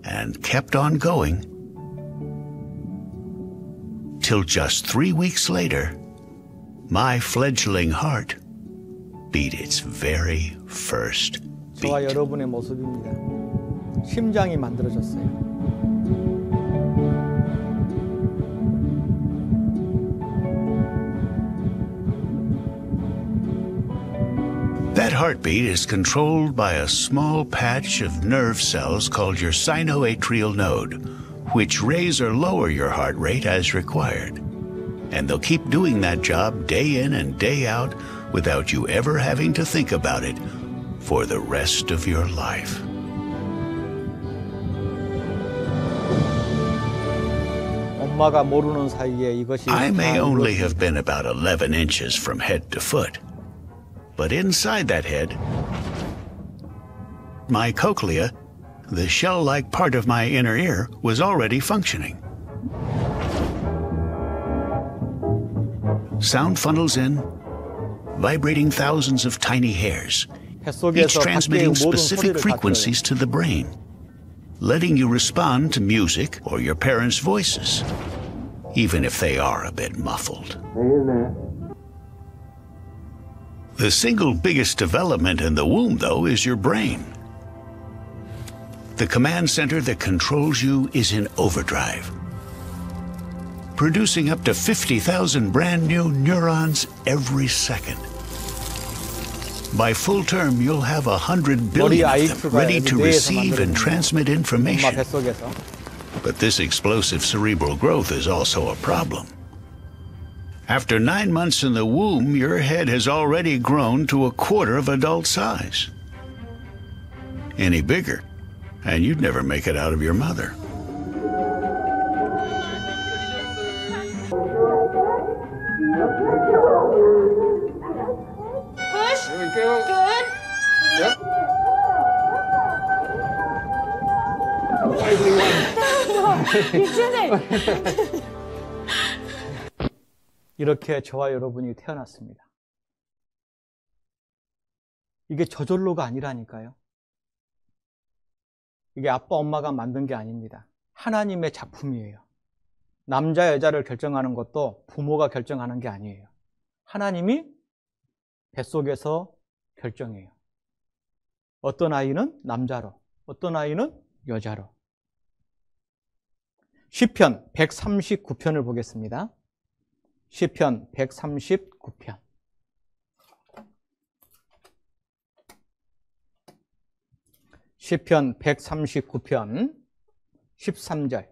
and kept on going. Till just 3 weeks later, my fledgling heart beat its very first 저와 beat. 여러분의 모습입니다. 심장이 만들어졌어요. That heartbeat is controlled by a small patch of nerve cells called your sinoatrial node, which raise or lower your heart rate as required. And they'll keep doing that job day in and day out without you ever having to think about it for the rest of your life. 엄마가 모르는 사이에 이것이 I may 다 only 이루어집니다. have been about 11 inches from head to foot, but inside that head, my cochlea, the shell-like part of my inner ear, was already functioning. Sound funnels in, vibrating thousands of tiny hairs, each 뱃속에서 밖의 transmitting 모든 specific 소리를 다 들어요. frequencies to the brain, letting you respond to music or your parents' voices, even if they are a bit muffled. The single biggest development in the womb, though, is your brain. The command center that controls you is in overdrive, producing up to 50,000 brand new neurons every second. By full term, you'll have 100 머리 billion of them IQ가 ready to 뇌에서 receive and 만들어진 transmit 엄마 information. 뱃속에서 But this explosive cerebral growth is also a problem. After 9 months in the womb, your head has already grown to a quarter of adult size. Any bigger, and you'd never make it out of your mother. Push. Good. 이렇게 저와 여러분이 태어났습니다. 이게 저절로가 아니라니까요. 이게 아빠, 엄마가 만든 게 아닙니다. 하나님의 작품이에요. 남자, 여자를 결정하는 것도 부모가 결정하는 게 아니에요. 하나님이 뱃속에서 결정해요. 어떤 아이는 남자로, 어떤 아이는 여자로. 시편 139편을 보겠습니다. 시편 139편. 시편 139편 13절.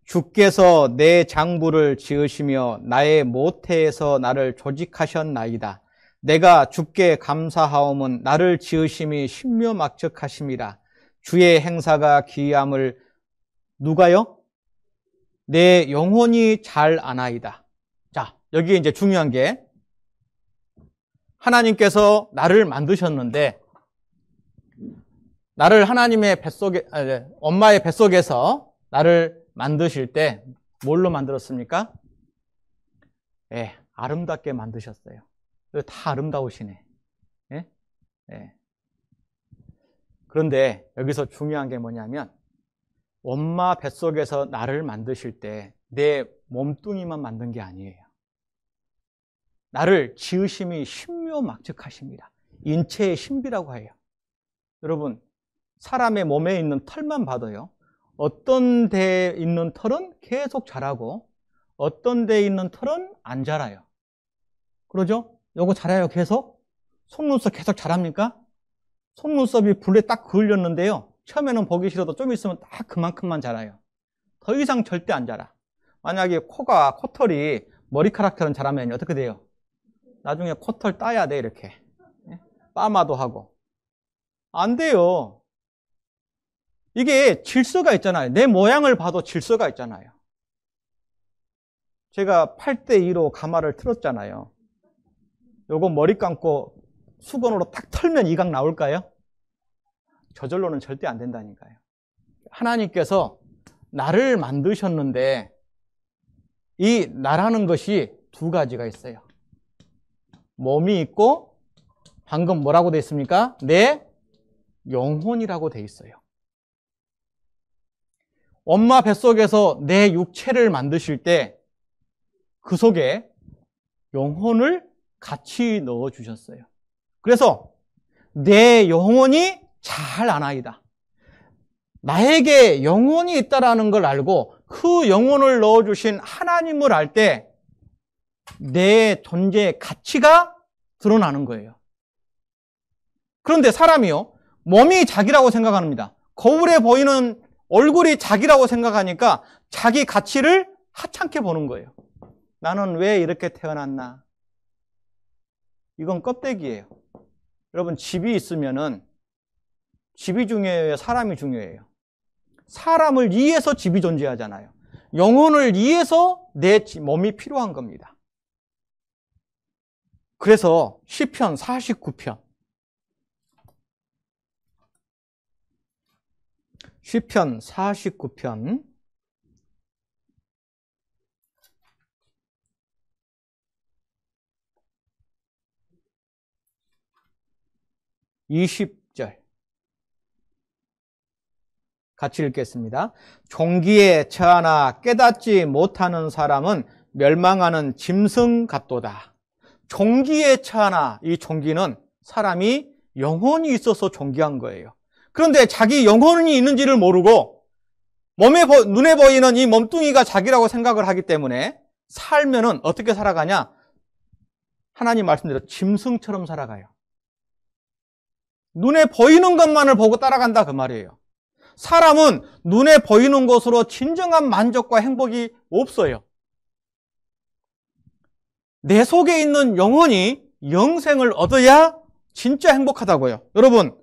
주께서 내 장부를 지으시며 나의 모태에서 나를 조직하셨나이다. 내가 주께 감사하옴은 나를 지으심이 신묘막측하심이라. 주의 행사가 기이함을 누가요? 내 영혼이 잘 아나이다. 자, 여기 이제 중요한 게 하나님께서 나를 만드셨는데 나를 하나님의 뱃속에, 엄마의 뱃속에서 나를 만드실 때 뭘로 만들었습니까? 예, 아름답게 만드셨어요. 다 아름다우시네. 예? 예. 그런데 여기서 중요한 게 뭐냐면 엄마 뱃속에서 나를 만드실 때 내 몸뚱이만 만든 게 아니에요. 나를 지으심이 신묘막측하십니다. 인체의 신비라고 해요. 여러분, 사람의 몸에 있는 털만 봐도요, 어떤 데에 있는 털은 계속 자라고 어떤 데에 있는 털은 안 자라요. 그러죠? 요거 자라요, 계속? 속눈썹 계속 자랍니까? 속눈썹이 불에 딱 그을렸는데요, 처음에는 보기 싫어도 좀 있으면 딱 그만큼만 자라요. 더 이상 절대 안 자라. 만약에 코털이 머리카락처럼 자라면 어떻게 돼요? 나중에 코털 따야 돼, 이렇게. 파마도 하고. 안 돼요. 이게 질서가 있잖아요. 내 모양을 봐도 질서가 있잖아요. 제가 8:2로 가마를 틀었잖아요. 요거 머리 감고 수건으로 딱 털면 이각 나올까요? 저절로는 절대 안 된다니까요. 하나님께서 나를 만드셨는데 이 나라는 것이 두 가지가 있어요. 몸이 있고 방금 뭐라고 돼 있습니까? 내 영혼이라고 돼 있어요. 엄마 뱃속에서 내 육체를 만드실 때 그 속에 영혼을 같이 넣어주셨어요. 그래서 내 영혼이 잘 아나이다. 나에게 영혼이 있다라는 걸 알고 그 영혼을 넣어주신 하나님을 알 때 내 존재의 가치가 드러나는 거예요. 그런데 사람이요, 몸이 자기라고 생각합니다. 거울에 보이는 얼굴이 자기라고 생각하니까 자기 가치를 하찮게 보는 거예요. 나는 왜 이렇게 태어났나? 이건 껍데기예요. 여러분, 집이 있으면은 집이 중요해요, 사람이 중요해요? 사람을 위해서 집이 존재하잖아요. 영혼을 위해서 내 몸이 필요한 겁니다. 그래서 시편 49편 시편 49편 20절 같이 읽겠습니다. 종기에 처하나 깨닫지 못하는 사람은 멸망하는 짐승 같도다. 종기에 처하나, 이 종기는 사람이 영혼이 있어서 종기한 거예요. 그런데 자기 영혼이 있는지를 모르고 눈에 보이는 이 몸뚱이가 자기라고 생각을 하기 때문에 살면은 어떻게 살아가냐? 하나님 말씀대로 짐승처럼 살아가요. 눈에 보이는 것만을 보고 따라간다, 그 말이에요. 사람은 눈에 보이는 것으로 진정한 만족과 행복이 없어요. 내 속에 있는 영혼이 영생을 얻어야 진짜 행복하다고요. 여러분,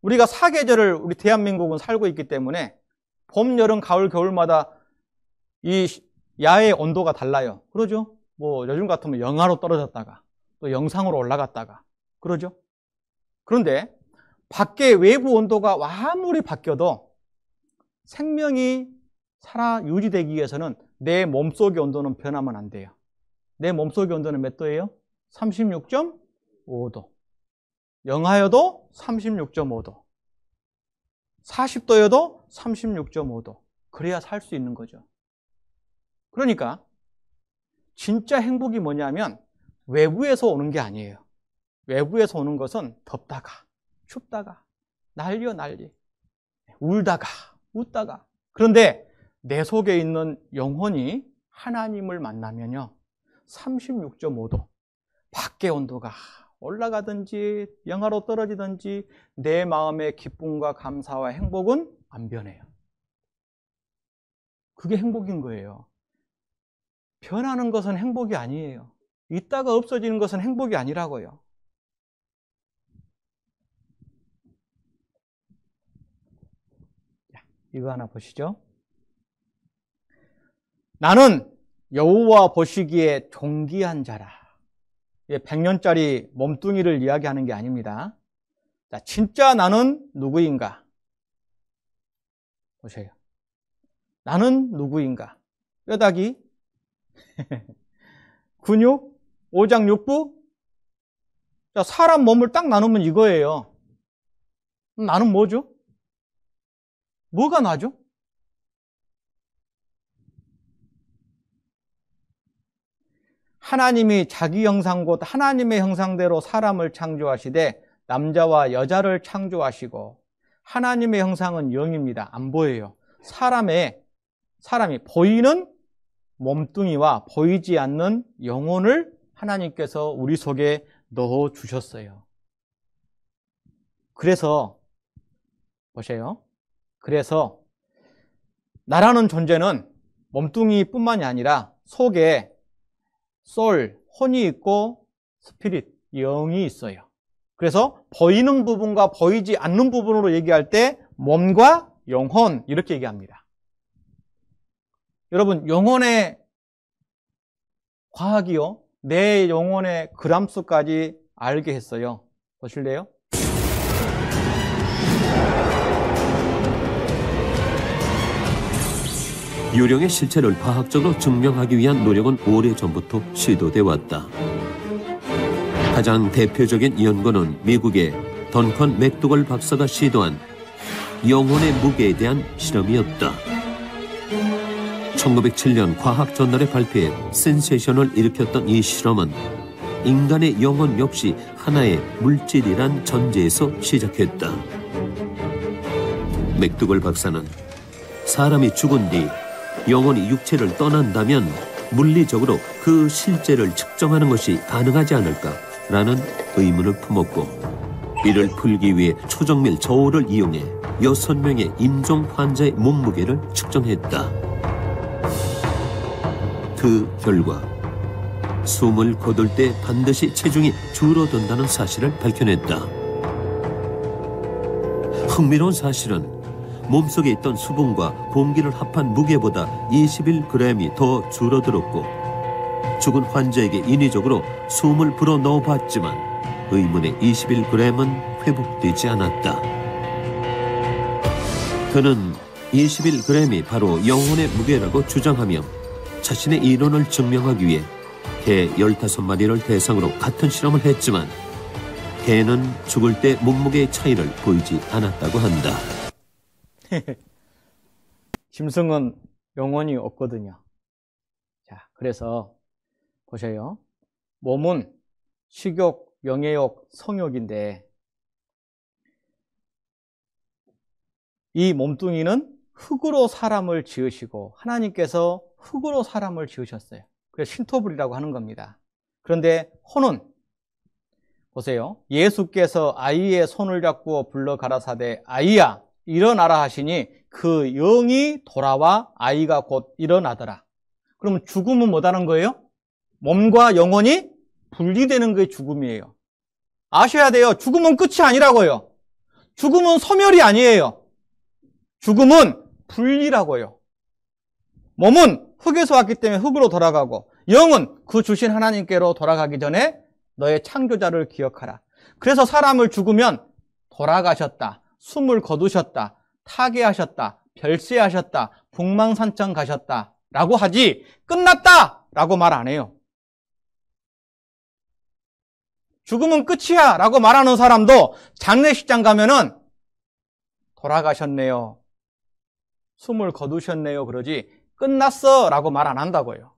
우리가 사계절을 우리 대한민국은 살고 있기 때문에 봄, 여름, 가을, 겨울마다 이 야의 온도가 달라요. 그러죠? 뭐 요즘 같으면 영하로 떨어졌다가 또 영상으로 올라갔다가 그러죠? 그런데 밖에 외부 온도가 아무리 바뀌어도 생명이 살아 유지되기 위해서는 내 몸속의 온도는 변하면 안 돼요. 내 몸속의 온도는 몇 도예요? 36.5도. 영하여도 36.5도. 40도여도 36.5도. 그래야 살 수 있는 거죠. 그러니까 진짜 행복이 뭐냐면 외부에서 오는 게 아니에요. 외부에서 오는 것은 덥다가 춥다가 난리요 난리, 울다가 웃다가. 그런데 내 속에 있는 영혼이 하나님을 만나면요 36.5도, 밖의 온도가 올라가든지 영하로 떨어지든지 내 마음의 기쁨과 감사와 행복은 안 변해요. 그게 행복인 거예요. 변하는 것은 행복이 아니에요. 있다가 없어지는 것은 행복이 아니라고요. 이거 하나 보시죠. 나는 여호와 보시기에 존귀한 자라. 100년짜리 몸뚱이를 이야기하는 게 아닙니다. 자, 진짜 나는 누구인가? 보세요. 나는 누구인가? 뼈다귀, 근육, 오장 육부. 자, 사람 몸을 딱 나누면 이거예요. 나는 뭐죠? 뭐가 나죠? 하나님이 자기 형상 곧 하나님의 형상대로 사람을 창조하시되 남자와 여자를 창조하시고, 하나님의 형상은 영입니다. 안 보여요. 사람이 보이는 몸뚱이와 보이지 않는 영혼을 하나님께서 우리 속에 넣어 주셨어요. 그래서 보세요. 그래서 나라는 존재는 몸뚱이뿐만이 아니라 속에 소울, 혼이 있고 스피릿, 영이 있어요. 그래서 보이는 부분과 보이지 않는 부분으로 얘기할 때 몸과 영혼 이렇게 얘기합니다. 여러분, 영혼의 과학이요, 내 영혼의 그람수까지 알게 했어요. 보실래요? 유령의 실체를 과학적으로 증명하기 위한 노력은 오래전부터 시도돼 왔다. 가장 대표적인 연구는 미국의 던컨 맥도걸 박사가 시도한 영혼의 무게에 대한 실험이었다. 1907년 과학저널에 발표해 센세이션을 일으켰던 이 실험은 인간의 영혼 역시 하나의 물질이란 전제에서 시작했다. 맥도걸 박사는 사람이 죽은 뒤 영혼이 육체를 떠난다면 물리적으로 그 실제를 측정하는 것이 가능하지 않을까라는 의문을 품었고, 이를 풀기 위해 초정밀 저울을 이용해 6명의 임종 환자의 몸무게를 측정했다. 그 결과 숨을 거둘 때 반드시 체중이 줄어든다는 사실을 밝혀냈다. 흥미로운 사실은 몸속에 있던 수분과 공기를 합한 무게보다 21g이 더 줄어들었고, 죽은 환자에게 인위적으로 숨을 불어 넣어봤지만 의문의 21g은 회복되지 않았다. 그는 21g이 바로 영혼의 무게라고 주장하며 자신의 이론을 증명하기 위해 개 15마리를 대상으로 같은 실험을 했지만 개는 죽을 때 몸무게의 차이를 보이지 않았다고 한다. 짐승은 영혼이 없거든요. 자, 그래서 보세요. 몸은 식욕, 명예욕, 성욕인데 이 몸뚱이는 흙으로 사람을 지으시고 하나님께서 흙으로 사람을 지으셨어요. 그래서 신토불이라고 하는 겁니다. 그런데 혼은 보세요. 예수께서 아이의 손을 잡고 불러 가라사대 아이야 일어나라 하시니 그 영이 돌아와 아이가 곧 일어나더라. 그러면 죽음은 뭐다는 거예요? 몸과 영혼이 분리되는 게 죽음이에요. 아셔야 돼요. 죽음은 끝이 아니라고요. 죽음은 소멸이 아니에요. 죽음은 분리라고요. 몸은 흙에서 왔기 때문에 흙으로 돌아가고, 영은 그 주신 하나님께로 돌아가기 전에 너의 창조자를 기억하라. 그래서 사람을 죽으면 돌아가셨다, 숨을 거두셨다, 타계하셨다, 별세하셨다, 북망산청 가셨다 라고 하지 끝났다 라고 말 안 해요. 죽음은 끝이야 라고 말하는 사람도 장례식장 가면은 돌아가셨네요, 숨을 거두셨네요 그러지 끝났어 라고 말 안 한다고요.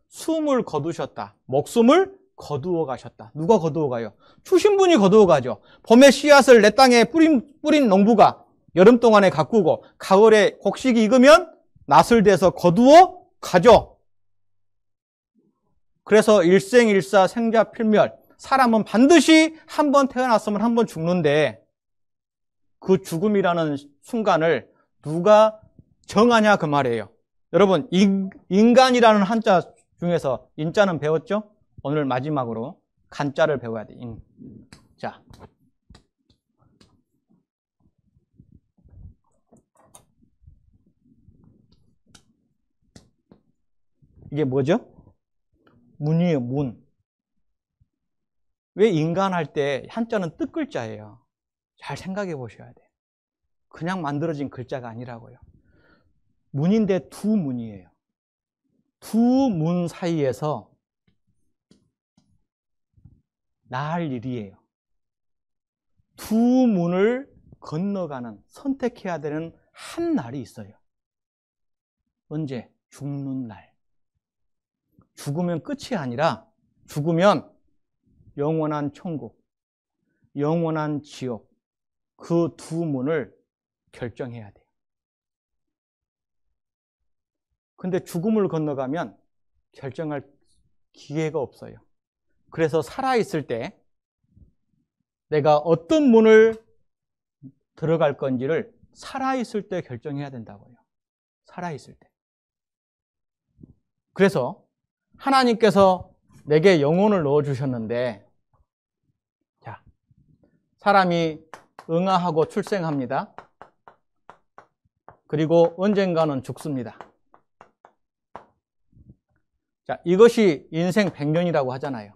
숨을 거두셨다, 목숨을 거두어 가셨다. 누가 거두어 가요? 주신 분이 거두어 가죠. 봄에 씨앗을 내 땅에 뿌린 농부가 여름 동안에 가꾸고 가을에 곡식이 익으면 낫을 대서 거두어 가죠. 그래서 일생일사 생자필멸, 사람은 반드시 한 번 태어났으면 한 번 죽는데 그 죽음이라는 순간을 누가 정하냐 그 말이에요. 여러분, 인간이라는 한자 중에서 인자는 배웠죠? 오늘 마지막으로 간자를 배워야 돼. 자, 이게 뭐죠? 문이에요, 문. 왜 인간 할 때 한자는 뜻글자예요? 잘 생각해 보셔야 돼요. 그냥 만들어진 글자가 아니라고요. 문인데 두 문이에요. 두 문 사이에서 나 할 일이에요. 두 문을 건너가는, 선택해야 되는 한 날이 있어요. 언제? 죽는 날. 죽으면 끝이 아니라 죽으면 영원한 천국, 영원한 지옥, 그 두 문을 결정해야 돼요. 근데 죽음을 건너가면 결정할 기회가 없어요. 그래서 살아있을 때 내가 어떤 문을 들어갈 건지를 살아있을 때 결정해야 된다고요. 살아있을 때. 그래서 하나님께서 내게 영혼을 넣어주셨는데, 자, 사람이 응아하고 출생합니다. 그리고 언젠가는 죽습니다. 자, 이것이 인생 100년이라고 하잖아요.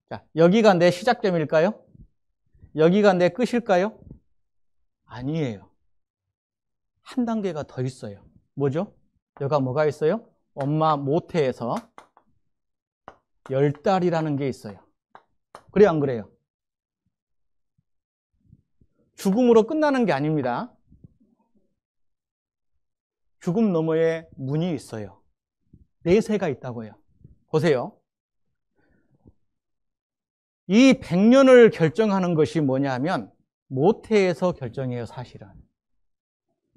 자, 여기가 내 시작점일까요? 여기가 내 끝일까요? 아니에요. 한 단계가 더 있어요. 뭐죠? 여기가 뭐가 있어요? 엄마 모태에서 10달이라는 게 있어요. 그래요, 안 그래요? 죽음으로 끝나는 게 아닙니다. 죽음 너머에 문이 있어요. 내세가 있다고요. 보세요. 이 100년을 결정하는 것이 뭐냐 하면 모태에서 결정해요, 사실은.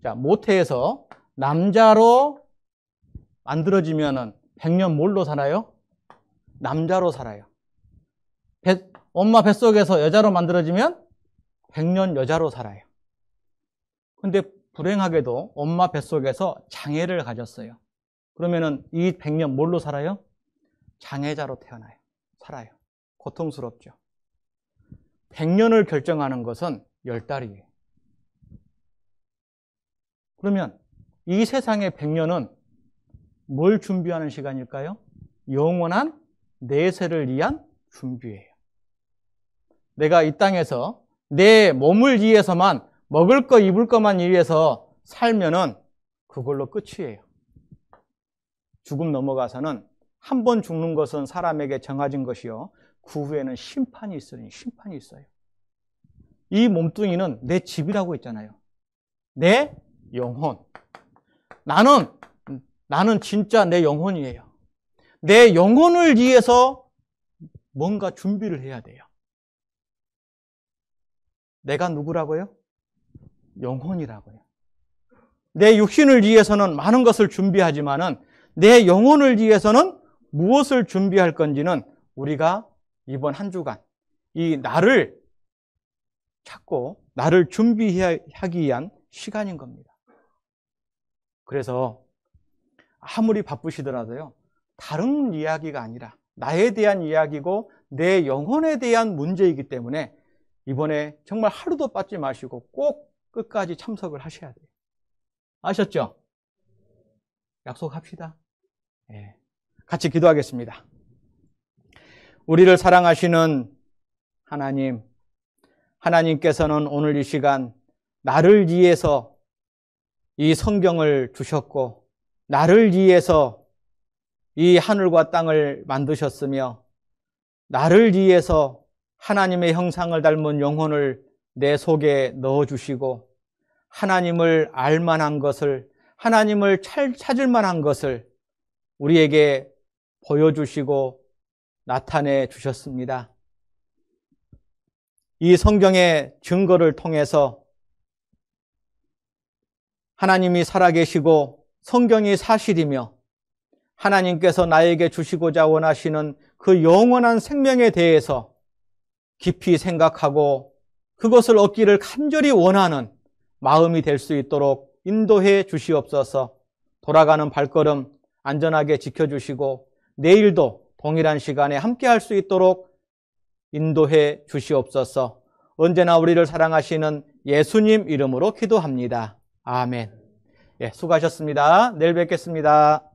자, 모태에서 남자로 만들어지면은 100년 뭘로 살아요? 남자로 살아요. 엄마 뱃속에서 여자로 만들어지면 100년 여자로 살아요. 근데 불행하게도 엄마 뱃속에서 장애를 가졌어요. 그러면은 이 100년 뭘로 살아요? 장애자로 태어나요. 살아요. 고통스럽죠. 100년을 결정하는 것은 10달이에요. 그러면 이 세상의 100년은 뭘 준비하는 시간일까요? 영원한 내세를 위한 준비예요. 내가 이 땅에서 내 몸을 위해서만, 먹을 거 입을 것만 위해서 살면은 그걸로 끝이에요. 죽음 넘어가서는 한 번 죽는 것은 사람에게 정해진 것이요, 그 후에는 심판이 있으니 심판이 있어요. 이 몸뚱이는 내 집이라고 했잖아요. 내 영혼. 나는 진짜 내 영혼이에요. 내 영혼을 위해서 뭔가 준비를 해야 돼요. 내가 누구라고요? 영혼이라고요. 내 육신을 위해서는 많은 것을 준비하지만은 내 영혼을 위해서는 무엇을 준비할 건지는 우리가 이번 한 주간 이 나를 찾고 나를 준비하기 위한 시간인 겁니다. 그래서 아무리 바쁘시더라도요, 다른 이야기가 아니라 나에 대한 이야기고 내 영혼에 대한 문제이기 때문에 이번에 정말 하루도 빠지 마시고 꼭 끝까지 참석을 하셔야 돼요. 아셨죠? 약속합시다. 네. 같이 기도하겠습니다. 우리를 사랑하시는 하나님, 하나님께서는 오늘 이 시간 나를 위해서 이 성경을 주셨고 나를 위해서 이 하늘과 땅을 만드셨으며 나를 위해서 하나님의 형상을 닮은 영혼을 내 속에 넣어주시고 하나님을 알만한 것을, 하나님을 찾을 만한 것을 우리에게 보여주시고 나타내 주셨습니다. 이 성경의 증거를 통해서 하나님이 살아계시고 성경이 사실이며 하나님께서 나에게 주시고자 원하시는 그 영원한 생명에 대해서 깊이 생각하고 그것을 얻기를 간절히 원하는 마음이 될 수 있도록 인도해 주시옵소서. 돌아가는 발걸음 안전하게 지켜주시고 내일도 동일한 시간에 함께 할 수 있도록 인도해 주시옵소서. 언제나 우리를 사랑하시는 예수님 이름으로 기도합니다. 아멘. 예, 수고하셨습니다. 내일 뵙겠습니다.